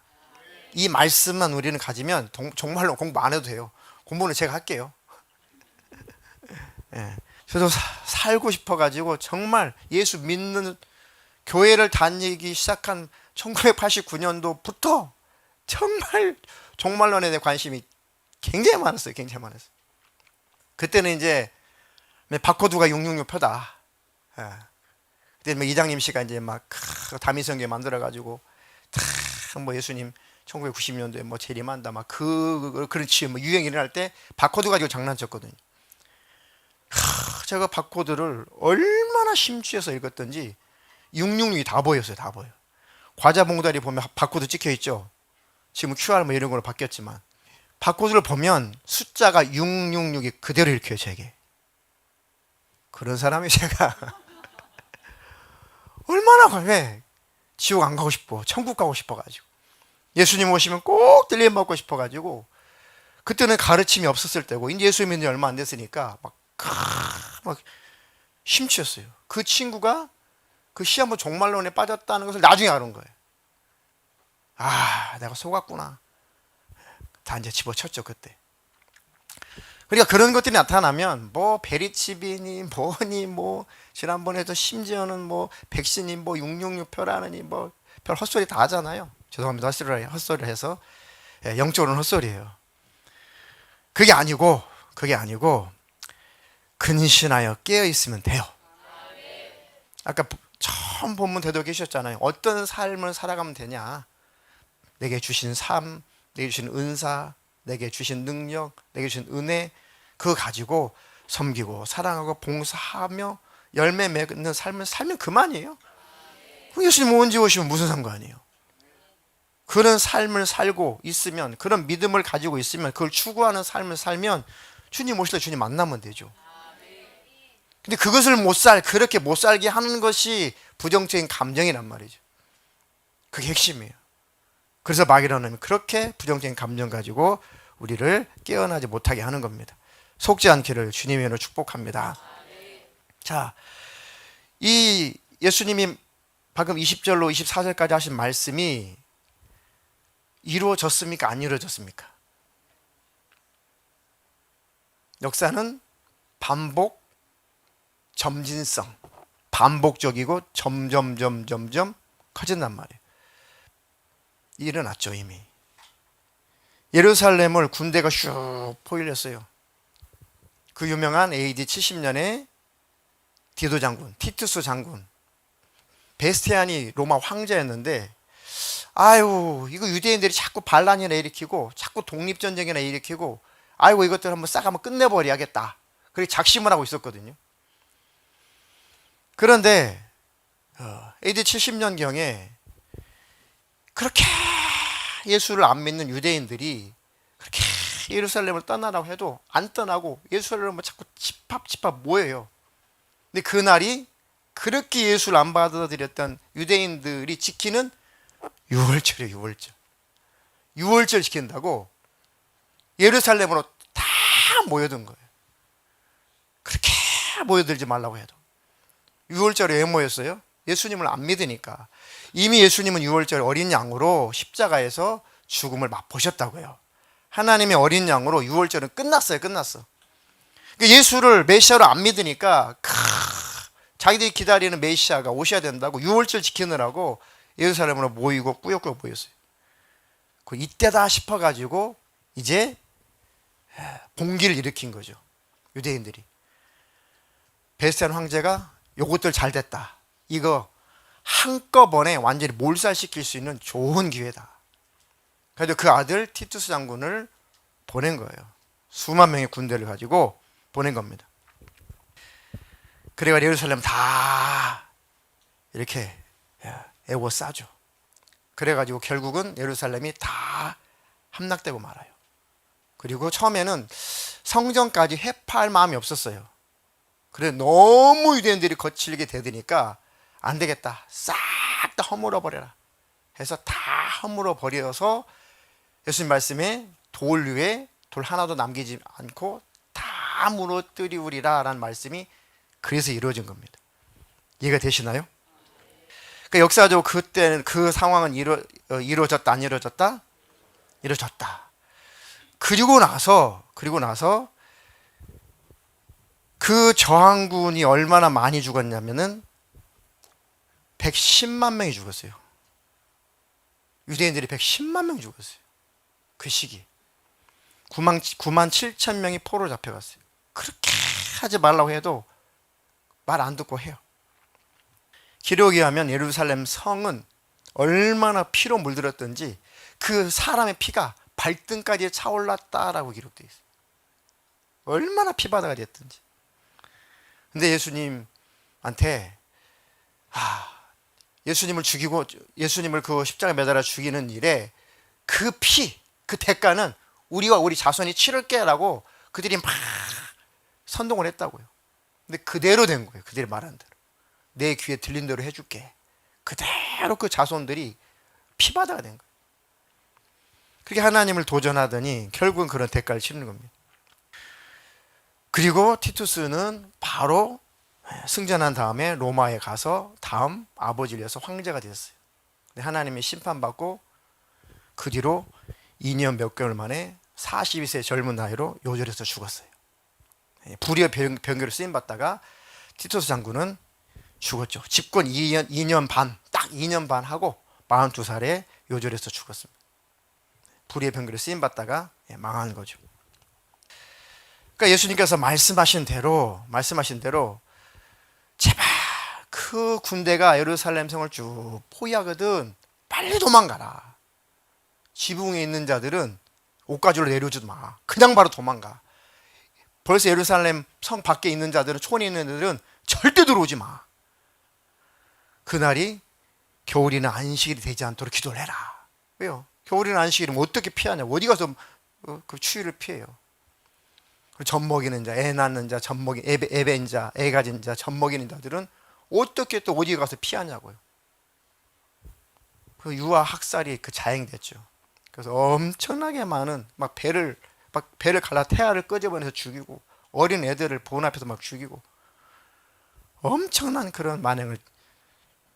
이 말씀만 우리는 가지면 정말로 공부 안 해도 돼요. 공부는 제가 할게요. 예. 저도 살고 싶어가지고 정말 예수 믿는 교회를 다니기 시작한 1989년도부터 정말 종말론에 대해 관심이 굉장히 많았어요. 굉장히 많았어요. 그때는 이제 바코드가 666 표다. 예. 그때 뭐 이장님 씨가 이제 막 다미성경 만들어가지고 뭐 예수님 1990년도에 뭐 재림한다 막 그렇지 뭐 유행 일어날 때 바코드 가지고 장난쳤거든요. 제가 바코드를 얼마나 심취해서 읽었던지 666이 다 보였어요. 다 보여. 과자 봉다리 보면 바코드 찍혀 있죠. 지금 QR 뭐 이런 걸로 바뀌었지만 바코드를 보면 숫자가 666이 그대로 읽혀요. 제게. 그런 사람이 제가 얼마나 왜 지옥 안 가고 싶어, 천국 가고 싶어가지고 예수님 오시면 꼭 들림 받고 싶어가지고 그때는 가르침이 없었을 때고 이제 예수 믿는 지 얼마 안 됐으니까 막 심취했어요. 그 친구가 그 시한부 종말론에 빠졌다는 것을 나중에 알은 거예요. 아, 내가 속았구나. 다 이제 집어쳤죠 그때. 그러니까 그런 것들이 나타나면 뭐 베리치비니 뭐니 뭐 지난번에도 심지어는 뭐 백신이 뭐 666 표라느니 뭐 별 헛소리 다 하잖아요. 죄송합니다. 헛소리를 해서 영적으로는 헛소리예요. 그게 아니고 근신하여 깨어 있으면 돼요. 아까 처음 본문 되도 계셨잖아요. 어떤 삶을 살아가면 되냐? 내게 주신 삶, 내게 주신 은사, 내게 주신 능력, 내게 주신 은혜 그거 가지고 섬기고 사랑하고 봉사하며 열매 맺는 삶을 살면 그만이에요. 예수님 언제 오시면 무슨 상관이에요? 그런 삶을 살고 있으면 그런 믿음을 가지고 있으면 그걸 추구하는 삶을 살면 주님 오실 때 주님 만나면 되죠. 근데 그것을 그렇게 못 살게 하는 것이 부정적인 감정이란 말이죠. 그게 핵심이에요. 그래서 마귀라는 그렇게 부정적인 감정 가지고 우리를 깨어나지 못하게 하는 겁니다. 속지 않기를 주님의 이름으로 축복합니다. 자, 이 예수님이 방금 20절로 24절까지 하신 말씀이 이루어졌습니까? 안 이루어졌습니까? 역사는 반복, 점진성, 반복적이고 점점 커진단 말이에요. 일어났죠 이미. 예루살렘을 군대가 슉 포위했어요. 그 유명한 AD 70년에 디도 장군, 티투스 장군, 베스티안이 로마 황제였는데 아유 이거 유대인들이 자꾸 반란이나 일으키고 자꾸 독립전쟁이나 일으키고 아이고 이것들 한번 싹 한번 끝내버려야겠다. 그렇게 작심을 하고 있었거든요. 그런데 AD 70년경에 그렇게 예수를 안 믿는 유대인들이 그렇게 예루살렘을 떠나라고 해도 안 떠나고 예루살렘을 자꾸 집합 모여요. 근데 그날이 그렇게 예수를 안 받아들였던 유대인들이 지키는 유월절이에요. 유월절. 유월절 지킨다고 예루살렘으로 다 모여든 거예요. 그렇게 모여들지 말라고 해도. 유월절에 왜 모였어요? 예수님을 안 믿으니까. 이미 예수님은 유월절 어린 양으로 십자가에서 죽음을 맛보셨다고요. 하나님의 어린 양으로 유월절은 끝났어요. 끝났어. 예수를 메시아로 안 믿으니까 자기들이 기다리는 메시아가 오셔야 된다고 유월절 지키느라고 예루살렘으로 모이고 꾸역꾸역 모였어요. 이때다 싶어가지고 이제 봉기를 일으킨 거죠. 유대인들이. 베스티안 황제가 요것들 잘 됐다. 이거 한꺼번에 완전히 몰살시킬 수 있는 좋은 기회다. 그래서 그 아들 티투스 장군을 보낸 거예요. 수만 명의 군대를 가지고 보낸 겁니다. 그래가 예루살렘 다 이렇게 에워싸죠. 그래가지고 결국은 예루살렘이 다 함락되고 말아요. 그리고 처음에는 성전까지 회파할 마음이 없었어요. 그래 너무 유대인들이 거칠게 대드니까 안 되겠다. 싹 다 허물어 버려라. 해서 다 허물어 버려서 예수님 말씀에 돌 위에 돌 하나도 남기지 않고 다 무너뜨리우리라 라는 말씀이 그래서 이루어진 겁니다. 이해가 되시나요? 그러니까 역사적으로 그때는 그 상황은 이루어졌다 안 이루어졌다? 이루어졌다. 그리고 나서 그 저항군이 얼마나 많이 죽었냐면은 110만 명이 죽었어요. 유대인들이 110만 명 죽었어요. 그 시기 9만 7천 명이 포로로 잡혀갔어요. 그렇게 하지 말라고 해도 말 안 듣고 해요. 기록에 하면 예루살렘 성은 얼마나 피로 물들었던지 그 사람의 피가 발등까지 차올랐다라고 기록되어 있어요. 얼마나 피바다가 됐던지. 근데 예수님한테 예수님을 죽이고 예수님을 그 십자가에 매달아 죽이는 일에 그 피, 그 대가는 우리와 우리 자손이 치를게라고 그들이 막 선동을 했다고요. 근데 그대로 된 거예요. 그들이 말한 대로. 내 귀에 들린 대로 해줄게. 그대로 그 자손들이 피바다가 된 거예요. 그렇게 하나님을 도전하더니 결국은 그런 대가를 치르는 겁니다. 그리고 티투스는 바로 승전한 다음에 로마에 가서 다음 아버지를 위해서 황제가 되었어요. 하나님이 심판받고 그 뒤로 2년 몇 개월 만에 42세 젊은 나이로 요절해서 죽었어요. 불의의 병거로 쓰임받다가 티투스 장군은 죽었죠. 집권 2년 반, 딱 2년 반 하고 42살에 요절해서 죽었습니다. 불의의 병거로 쓰임받다가 망한 거죠. 그러니까 예수님께서 말씀하신 대로 제발 그 군대가 예루살렘 성을 쭉 포위하거든 빨리 도망가라. 지붕에 있는 자들은 옷가지로 내려오지도 마. 그냥 바로 도망가. 벌써 예루살렘 성 밖에 있는 자들은, 촌에 있는 자들은 절대 들어오지 마. 그날이 겨울이나 안식일이 되지 않도록 기도를 해라. 왜요? 겨울이나 안식일은 어떻게 피하냐? 어디 가서 그 추위를 피해요? 젖 먹이는 자, 애 낳는 자, 애 벤 자, 애 가진 자, 젖 먹이는 자들은 어떻게 또 어디 가서 피하냐고요. 그 유아 학살이 그 자행됐죠. 그래서 엄청나게 많은 배를 갈라 태아를 끄집어내서 죽이고 어린 애들을 보는 앞에서 막 죽이고 엄청난 그런 만행을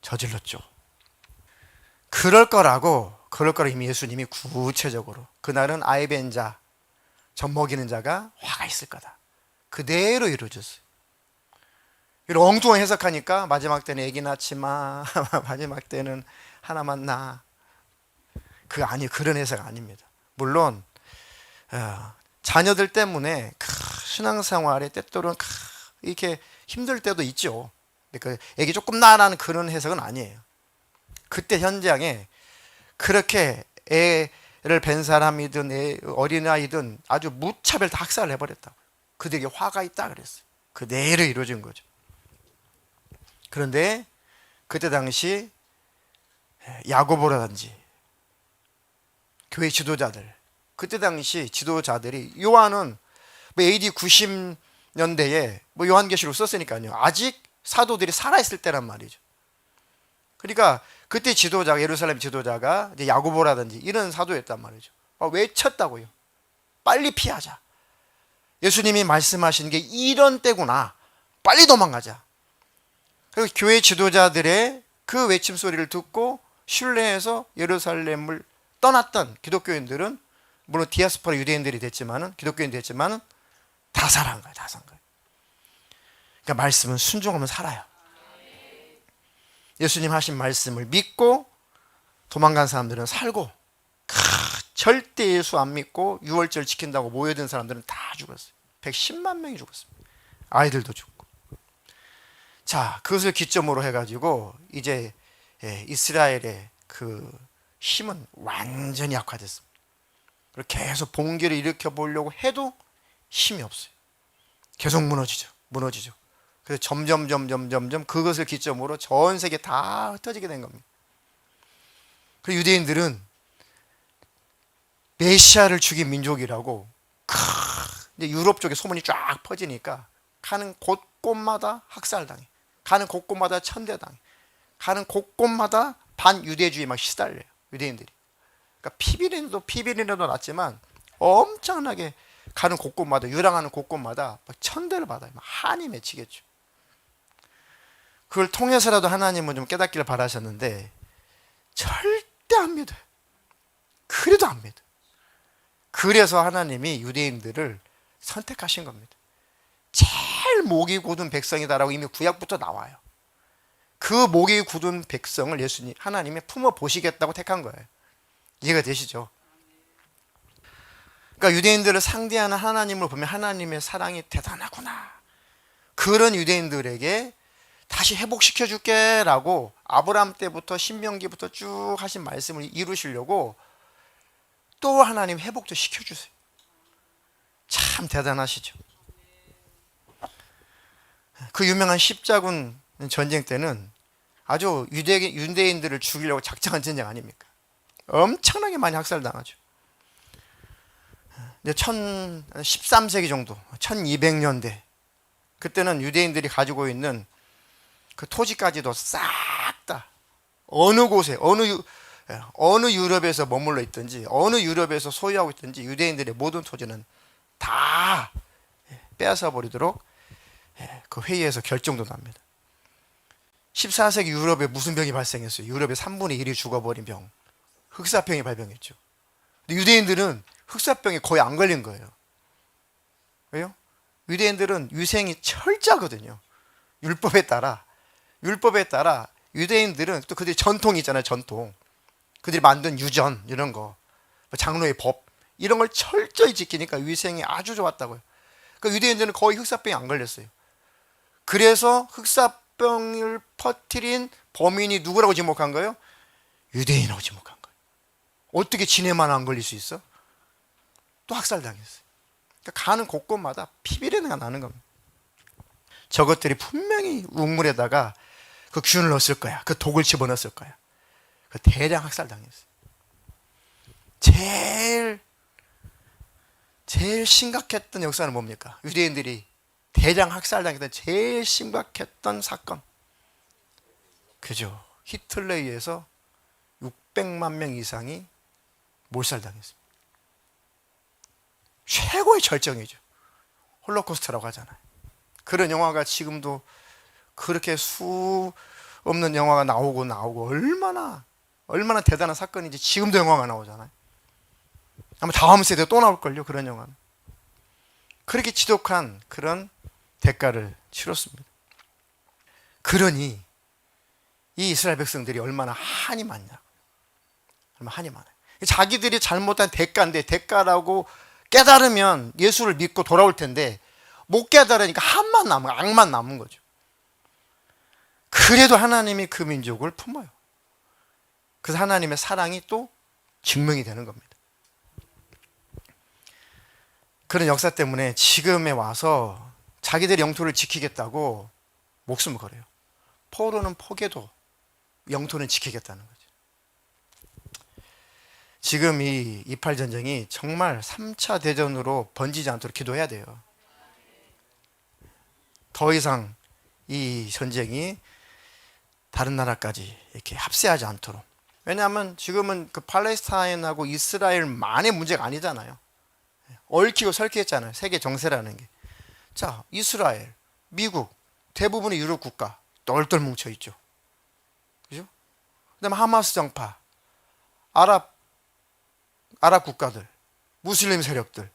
저질렀죠. 그럴 거라고 이미 예수님이 구체적으로 그날은 아이 벤 자, 젖 먹이는 자가 화가 있을 거다. 그대로 이루어졌어요. 이런 엉뚱한 해석하니까 마지막 때는 애기 낳지 마. 마지막 때는 하나만 낳아. 그런 해석 아닙니다. 물론 자녀들 때문에 신앙생활에 때때로는 이렇게 힘들 때도 있죠. 그 애기 조금 낳으라는 그런 해석은 아니에요. 그때 현장에 그렇게 애를 뵌 사람이든 어린아이든 아주 무차별 다 학살을 해버렸다고. 그들에게 화가 있다 그랬어요. 그대로 이루어진 거죠. 그런데 그때 당시 야고보라든지 교회 지도자들, 그때 당시 지도자들이, 요한은 AD 90년대에 요한계시록 썼으니까요. 아직 사도들이 살아있을 때란 말이죠. 그러니까 그때 지도자가, 예루살렘 지도자가 이제 야고보라든지 이런 사도였단 말이죠. 외쳤다고요. 빨리 피하자. 예수님이 말씀하신 게 이런 때구나. 빨리 도망가자. 그리고 교회 지도자들의 그 외침 소리를 듣고 신뢰해서 예루살렘을 떠났던 기독교인들은, 물론 디아스포라 유대인들이 됐지만은, 기독교인들이 됐지만은 다 살아간 거예요. 다 산 거예요. 그러니까 말씀은 순종하면 살아요. 예수님 하신 말씀을 믿고 도망간 사람들은 살고, 절대 예수 안 믿고 유월절 지킨다고 모여든 사람들은 다 죽었어요. 110만 명이 죽었습니다. 아이들도 죽고. 자, 그것을 기점으로 해가지고 이제 이스라엘의 그 힘은 완전히 약화됐습니다. 그리고 계속 봉기를 일으켜 보려고 해도 힘이 없어요. 계속 무너지죠. 그래서 점점 그것을 기점으로 전 세계 다 흩어지게 된 겁니다. 그리고 유대인들은 메시아를 죽인 민족이라고 이제 유럽 쪽에 소문이 쫙 퍼지니까 가는 곳곳마다 학살당해. 가는 곳곳마다 천대당해. 가는 곳곳마다 반유대주의 막 시달려요. 유대인들이. 그러니까 피비린내도 났지만 엄청나게 가는 곳곳마다, 유랑하는 곳곳마다 막 천대를 받아요. 막 한이 맺히겠죠. 그걸 통해서라도 하나님은 좀 깨닫기를 바라셨는데 절대 안 믿어요. 그래도 안 믿어요. 그래서 하나님이 유대인들을 선택하신 겁니다. 제일 목이 굳은 백성이다라고 이미 구약부터 나와요. 그 목이 굳은 백성을 예수님, 하나님이 품어 보시겠다고 택한 거예요. 이해가 되시죠? 그러니까 유대인들을 상대하는 하나님을 보면 하나님의 사랑이 대단하구나. 그런 유대인들에게 다시 회복시켜 줄게 라고 아브라함 때부터 신명기부터 쭉 하신 말씀을 이루시려고 또 하나님 회복도 시켜주세요. 참 대단하시죠. 그 유명한 십자군 전쟁 때는 아주 유대인들을 죽이려고 작정한 전쟁 아닙니까? 엄청나게 많이 학살당하죠. 13세기 정도, 1200년대 그때는 유대인들이 가지고 있는 그 토지까지도 싹 다 어느 곳에 어느 유럽에서 머물러 있든지 어느 유럽에서 소유하고 있든지 유대인들의 모든 토지는 다 빼앗아 버리도록 그 회의에서 결정도 납니다. 14세기 유럽에 무슨 병이 발생했어요? 유럽의 3분의 1이 죽어버린 병, 흑사병이 발병했죠. 근데 유대인들은 흑사병에 거의 안 걸린 거예요. 왜요? 유대인들은 위생이 철저하거든요. 율법에 따라 유대인들은 또 그들의 전통이 있잖아요. 전통. 그들이 만든 유전 이런 거, 장로의 법 이런 걸 철저히 지키니까 위생이 아주 좋았다고요. 그러니까 유대인들은 거의 흑사병이 안 걸렸어요. 그래서 흑사병을 퍼뜨린 범인이 누구라고 지목한 거예요? 유대인이라고 지목한 거예요. 어떻게 지네만 안 걸릴 수 있어? 또 학살당했어요. 그러니까 가는 곳곳마다 피비린내가 나는 겁니다. 저것들이 분명히 우물에다가 그 균을 넣었을 거야. 그 독을 집어넣었을 거야. 그 대량 학살당했어요. 제일 심각했던 역사는 뭡니까? 유대인들이 대량 학살당했던 제일 심각했던 사건. 그죠? 히틀러에 의해서 600만 명 이상이 몰살당했습니다. 최고의 절정이죠. 홀로코스트라고 하잖아요. 그런 영화가 지금도 그렇게 수 없는 영화가 나오고 얼마나 대단한 사건인지 지금도 영화가 나오잖아요. 아마 다음 세대에 또 나올걸요, 그런 영화는. 그렇게 지독한 그런 대가를 치렀습니다. 그러니 이 이스라엘 백성들이 얼마나 한이 많냐. 얼마나 한이 많아요. 자기들이 잘못한 대가인데 대가라고 깨달으면 예수를 믿고 돌아올 텐데 못 깨달으니까 한만 남은, 악만 남은 거죠. 그래도 하나님이 그 민족을 품어요. 그래서 하나님의 사랑이 또 증명이 되는 겁니다. 그런 역사 때문에 지금에 와서 자기들의 영토를 지키겠다고 목숨을 걸어요. 포로는 포개도 영토는 지키겠다는 거죠. 지금 이 28 전쟁이 정말 3차 대전으로 번지지 않도록 기도해야 돼요. 더 이상 이 전쟁이 다른 나라까지 이렇게 합세하지 않도록. 왜냐하면 지금은 그 팔레스타인하고 이스라엘만의 문제가 아니잖아요. 얽히고 설키했잖아요. 세계 정세라는 게. 자, 이스라엘, 미국, 대부분의 유럽 국가 똘똘 뭉쳐 있죠. 그죠? 그다음에 하마스 정파, 아랍 국가들, 무슬림 세력들,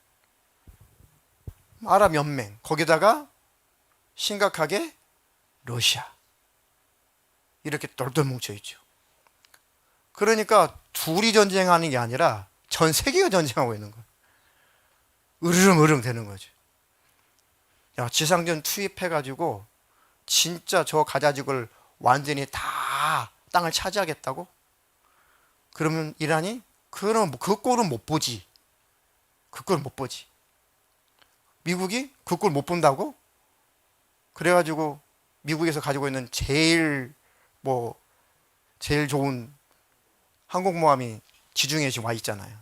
아랍 연맹, 거기다가 심각하게 러시아. 이렇게 똘똘 뭉쳐 있죠. 그러니까 둘이 전쟁하는 게 아니라 전 세계가 전쟁하고 있는 거예요. 으르렁 되는 거죠. 야, 지상전 투입해가지고 진짜 저 가자지구를 완전히 다 땅을 차지하겠다고? 그러면 이란이 그럼 그 꼴은 못 보지. 그 꼴 못 보지. 미국이 그 꼴 못 본다고? 그래가지고 미국에서 가지고 있는 제일 좋은 항공모함이 지중해에 지금 와 있잖아요.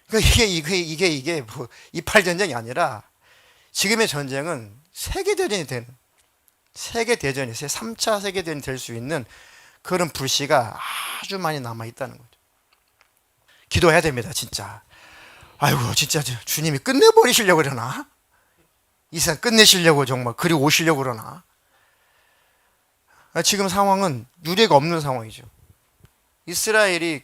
그러니까 이게 뭐 28 전쟁이 아니라 지금의 전쟁은 세계대전이 되는, 3차 세계대전이 될 수 있는 그런 불씨가 아주 많이 남아 있다는 거죠. 기도해야 됩니다, 진짜. 아이고 진짜 주님이 끝내버리시려고 그러나? 이 세상 끝내시려고 정말 그리 오시려고 그러나? 지금 상황은 유례가 없는 상황이죠. 이스라엘이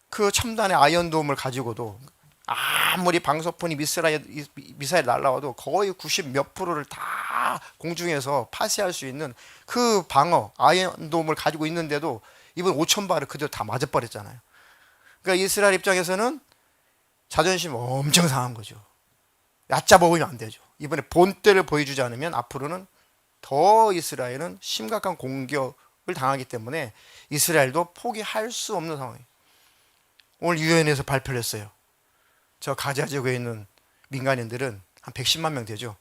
그 첨단의 아이언돔을 가지고도 아무리 방사선이 미사일 날라와도 거의 90 몇 프로를 다 공중에서 파쇄할 수 있는 그 방어 아이언돔을 가지고 있는데도 이번 5천 발을 그대로 다 맞아버렸잖아요. 그러니까 이스라엘 입장에서는 자존심 엄청 상한 거죠. 얕잡아 보이면 안 되죠. 이번에 본때를 보여주지 않으면 앞으로는 더 이스라엘은 심각한 공격을 당하기 때문에 이스라엘도 포기할 수 없는 상황이에요. 오늘 유엔에서 발표를 했어요. 저 가자 지구에 있는 민간인들은 한 110만 명 되죠.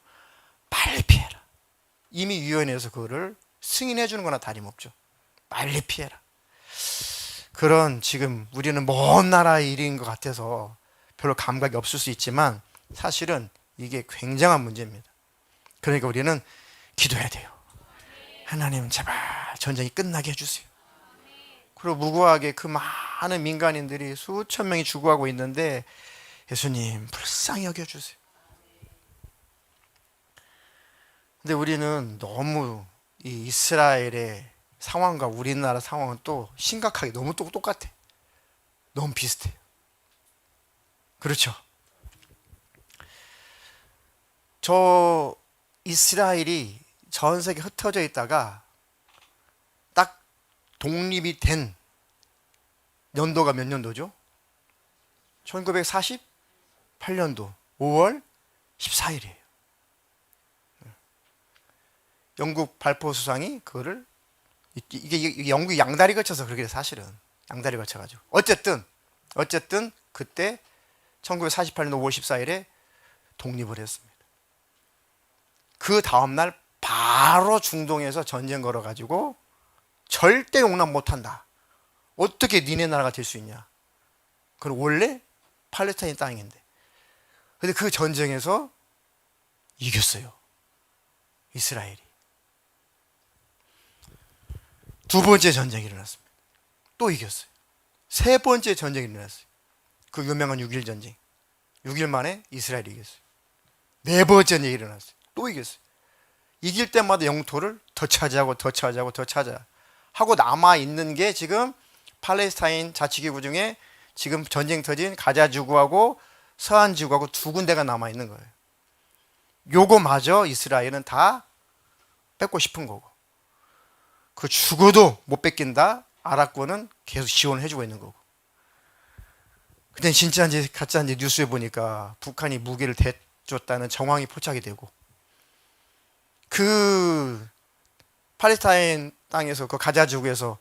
빨리 피해라. 이미 유엔에서 그거를 승인해 주는 거나 다름없죠. 빨리 피해라. 그런 지금 우리는 먼 나라의 일인 것 같아서 별로 감각이 없을 수 있지만 사실은 이게 굉장한 문제입니다. 그러니까 우리는 기도해야 돼요. 하나님 제발 전쟁이 끝나게 해주세요. 그리고 무고하게 그 많은 민간인들이 수천 명이 죽어가고 있는데 예수님 불쌍히 여겨주세요. 근데 우리는 너무 이 이스라엘의 상황과 우리나라 상황은 또 심각하게 너무 똑같아. 너무 비슷해요. 그렇죠. 저 이스라엘이 전 세계에 흩어져 있다가 딱 독립이 된 연도가 몇 년도죠? 1948년도 5월 14일이에요. 영국 발포 수상이 그거를 이게 영국이 양다리 거쳐서 그렇게 사실은 양다리 거쳐가지고 어쨌든 그때 1948년 5월 14일에 독립을 했습니다. 그 다음날 바로 중동에서 전쟁 걸어가지고 절대 용납 못한다. 어떻게 니네 나라가 될 수 있냐. 그건 원래 팔레스타인 땅인데. 근데 그 전쟁에서 이겼어요. 이스라엘이. 두 번째 전쟁이 일어났습니다. 또 이겼어요. 세 번째 전쟁이 일어났어요. 그 유명한 6.1 전쟁. 6일 만에 이스라엘이 이겼어요. 네 번째 전쟁이 일어났어요. 또 이겼어요. 이길 때마다 영토를 더 차지하고 하고 남아있는 게 지금 팔레스타인 자치기구 중에 지금 전쟁 터진 가자 지구하고 서한 지구하고 두 군데가 남아있는 거예요. 요거마저 이스라엘은 다 뺏고 싶은 거고, 그 죽어도 못 뺏긴다 아랍권은 계속 지원을 해주고 있는 거고. 근데 진짜인지 가짜인지 뉴스에 보니까 북한이 무기를 대줬다는 정황이 포착이 되고, 그 팔레스타인 땅에서 그 가자 지구에서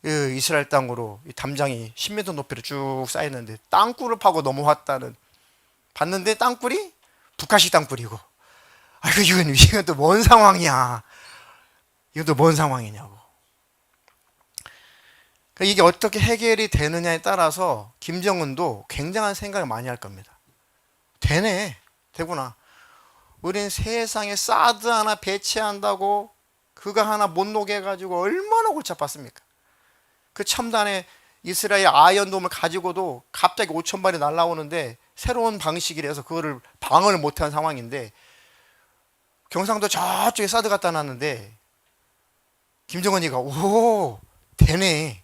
이스라엘 땅으로 담장이 10m 높이로 쭉 쌓였는데 땅굴을 파고 넘어왔다는, 봤는데 땅굴이 북한식 땅굴이고, 아이고 이건 또 뭔 상황이야. 이건 또 뭔 상황이냐고. 그러니까 이게 어떻게 해결이 되느냐에 따라서 김정은도 굉장한 생각을 많이 할 겁니다. 되구나. 우린 세상에 사드 하나 배치한다고 그거 하나 못 녹여가지고 얼마나 골치 아팠습니까? 그 첨단의 이스라엘 아이언돔을 가지고도 갑자기 5천 발이 날라오는데 새로운 방식이라서 그거를 방어를 못한 상황인데, 경상도 저쪽에 사드 갖다 놨는데 김정은이가 오 되네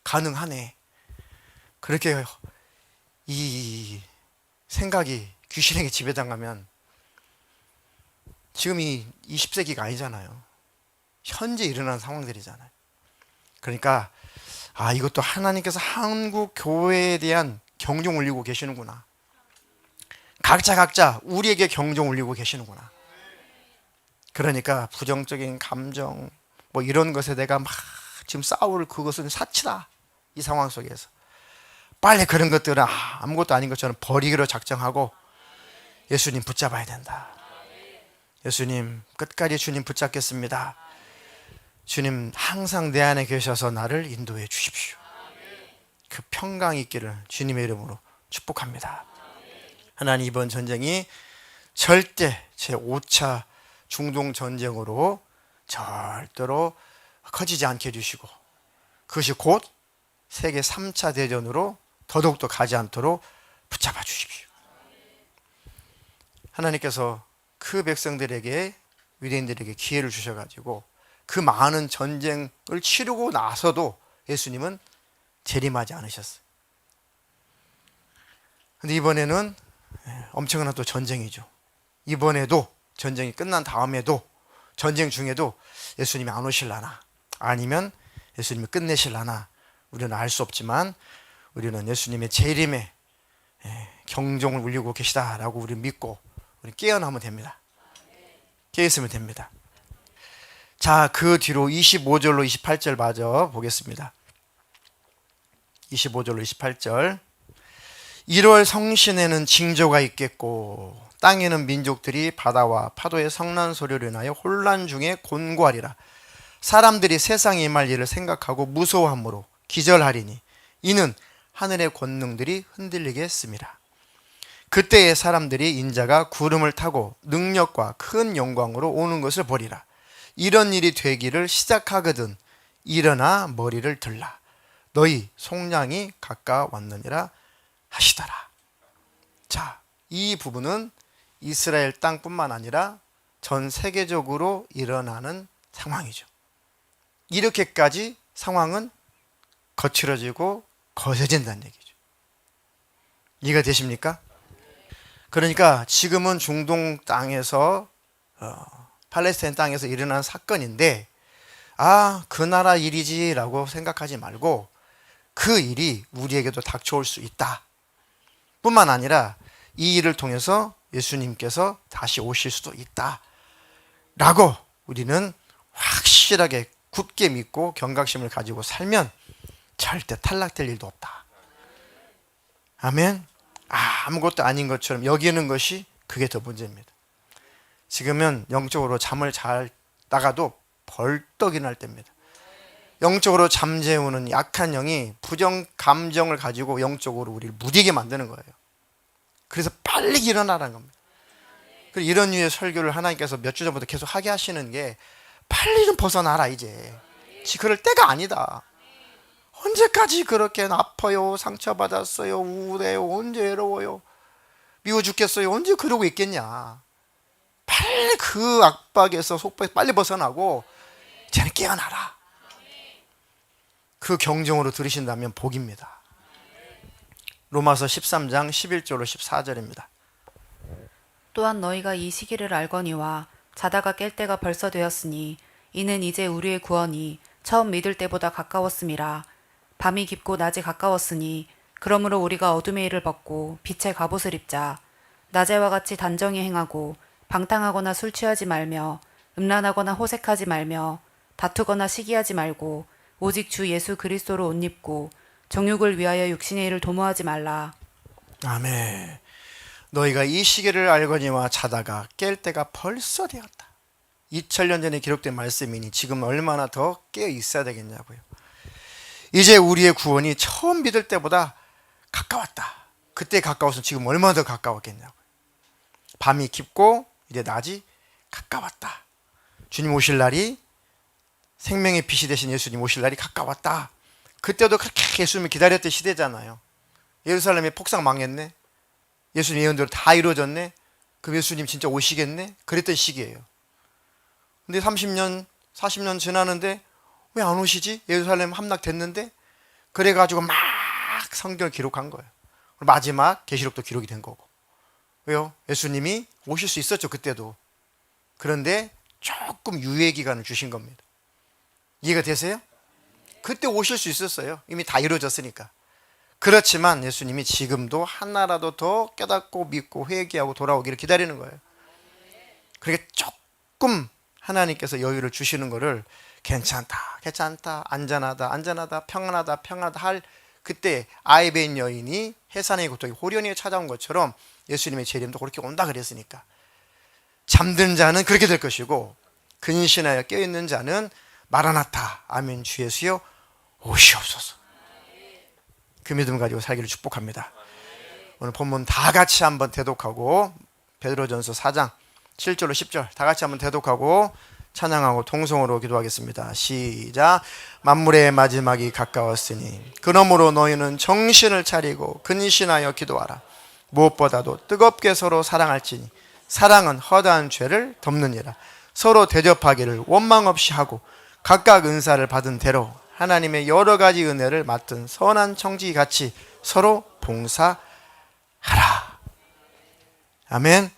가능하네, 그렇게 이 생각이 귀신에게 지배당하면 지금이 20세기가 아니잖아요. 현재 일어나는 상황들이잖아요. 그러니까 이것도 하나님께서 한국 교회에 대한 경종 울리고 계시는구나. 각자 우리에게 경종 울리고 계시는구나. 그러니까 부정적인 감정 뭐 이런 것에 내가 막 지금 싸울 그것은 사치다. 이 상황 속에서 빨리 그런 것들은 아무것도 아닌 것처럼 버리기로 작정하고 예수님 붙잡아야 된다. 예수님 끝까지 주님 붙잡겠습니다. 주님 항상 내 안에 계셔서 나를 인도해 주십시오. 그 평강이 있기를 주님의 이름으로 축복합니다. 하나님, 이번 전쟁이 절대 제5차 중동 전쟁으로 절대로 커지지 않게 해주시고, 그것이 곧 세계 3차 대전으로 더더욱더 가지 않도록 붙잡아 주십시오. 하나님께서 그 백성들에게, 유대인들에게 기회를 주셔가지고 그 많은 전쟁을 치르고 나서도 예수님은 재림하지 않으셨어요. 근데 이번에는 엄청난 또 전쟁이죠. 이번에도 전쟁이 끝난 다음에도, 전쟁 중에도 예수님이 안 오실라나, 아니면 예수님이 끝내실라나 우리는 알 수 없지만, 우리는 예수님의 재림에 경종을 울리고 계시다라고 우리 믿고 우리 깨어나면 됩니다. 깨어있으면 됩니다. 자, 그 뒤로 25절로 28절 마저 보겠습니다. 25절로 28절. 1월 성신에는 징조가 있겠고 땅에는 민족들이 바다와 파도의 성난 소리로 인하여 혼란 중에 곤고하리라. 사람들이 세상에 임할 일을 생각하고 무서워함으로 기절하리니 이는 하늘의 권능들이 흔들리게 했습니다. 그때의 사람들이 인자가 구름을 타고 능력과 큰 영광으로 오는 것을 보리라. 이런 일이 되기를 시작하거든 일어나 머리를 들라. 너희 속량이 가까웠느니라 하시더라. 자, 이 부분은 이스라엘 땅뿐만 아니라 전 세계적으로 일어나는 상황이죠. 이렇게까지 상황은 거칠어지고 거세진다는 얘기죠. 이해가 되십니까? 그러니까 지금은 중동 땅에서 팔레스타인 땅에서 일어난 사건인데, 그 나라 일이지라고 생각하지 말고 그 일이 우리에게도 닥쳐올 수 있다 뿐만 아니라 이 일을 통해서 예수님께서 다시 오실 수도 있다 라고 우리는 확실하게 굳게 믿고 경각심을 가지고 살면 절대 탈락될 일도 없다. 아멘. 아무것도 아닌 것처럼 여기는 것이, 그게 더 문제입니다. 지금은 영적으로 잠을 자다가도 벌떡 일어날 때입니다. 영적으로 잠재우는 약한 영이 부정 감정을 가지고 영적으로 우리를 무디게 만드는 거예요. 그래서 빨리 일어나라는 겁니다. 그리고 이런 류의 설교를 하나님께서 몇 주 전부터 계속 하게 하시는 게, 빨리 좀 벗어나라 이제. 그럴 때가 아니다. 언제까지 그렇게 아파요, 상처받았어요, 우울해요, 언제 외로워요, 미워 죽겠어요, 언제 그러고 있겠냐. 빨리 그 압박에서, 속박에서 빨리 벗어나고 이제는 깨어나라. 그 경종으로 들으신다면 복입니다. 로마서 13장 11절로 14절입니다. 또한 너희가 이 시기를 알거니와 자다가 깰 때가 벌써 되었으니 이는 이제 우리의 구원이 처음 믿을 때보다 가까웠음이라. 밤이 깊고 낮이 가까웠으니 그러므로 우리가 어둠의 일을 벗고 빛의 갑옷을 입자. 낮에와 같이 단정히 행하고 방탕하거나 술 취하지 말며 음란하거나 호색하지 말며 다투거나 시기하지 말고 오직 주 예수 그리스도로 옷 입고 정욕을 위하여 육신의 일을 도모하지 말라. 아멘. 너희가 이 시기를 알거니와 자다가 깰 때가 벌써 되었다. 2000년 전에 기록된 말씀이니 지금 얼마나 더 깨어 있어야 되겠냐고요. 이제 우리의 구원이 처음 믿을 때보다 가까웠다. 그때 가까워서 지금 얼마나 더 가까웠겠냐고요. 밤이 깊고 이제 낮이 가까웠다. 주님 오실 날이, 생명의 빛이 되신 예수님 오실 날이 가까웠다. 그때도 그렇게 예수님을 기다렸던 시대잖아요. 예루살렘에 폭삭 망했네. 예수님 예언대로 다 이루어졌네. 그럼 예수님 진짜 오시겠네? 그랬던 시기예요. 근데 30년, 40년 지나는데 왜 안 오시지? 예루살렘 함락됐는데? 그래가지고 막 성경을 기록한 거예요. 마지막 계시록도 기록이 된 거고. 왜요? 예수님이 오실 수 있었죠, 그때도. 그런데 조금 유예 기간을 주신 겁니다. 이해가 되세요? 그때 오실 수 있었어요. 이미 다 이루어졌으니까. 그렇지만 예수님이 지금도 하나라도 더 깨닫고 믿고 회개하고 돌아오기를 기다리는 거예요. 그러니까 조금 하나님께서 여유를 주시는 거를 괜찮다, 괜찮다, 안전하다, 평안하다 할 그때 아이베인 여인이 해산의 고통이 호련히 찾아온 것처럼 예수님의 재림도 그렇게 온다 그랬으니까, 잠든 자는 그렇게 될 것이고 근신하여 깨어있는 자는 마라나타, 아멘, 주 예수여 오시옵소서. 그 믿음 가지고 살기를 축복합니다. 오늘 본문 다 같이 한번 대독하고, 베드로전서 4장 7절로 10절 다 같이 한번 대독하고 찬양하고 통성으로 기도하겠습니다. 시작. 만물의 마지막이 가까웠으니 그러므로 너희는 정신을 차리고 근신하여 기도하라. 무엇보다도 뜨겁게 서로 사랑할지니 사랑은 허다한 죄를 덮느니라. 서로 대접하기를 원망 없이 하고 각각 은사를 받은 대로 하나님의 여러 가지 은혜를 맡은 선한 청지기 같이 서로 봉사하라. 아멘.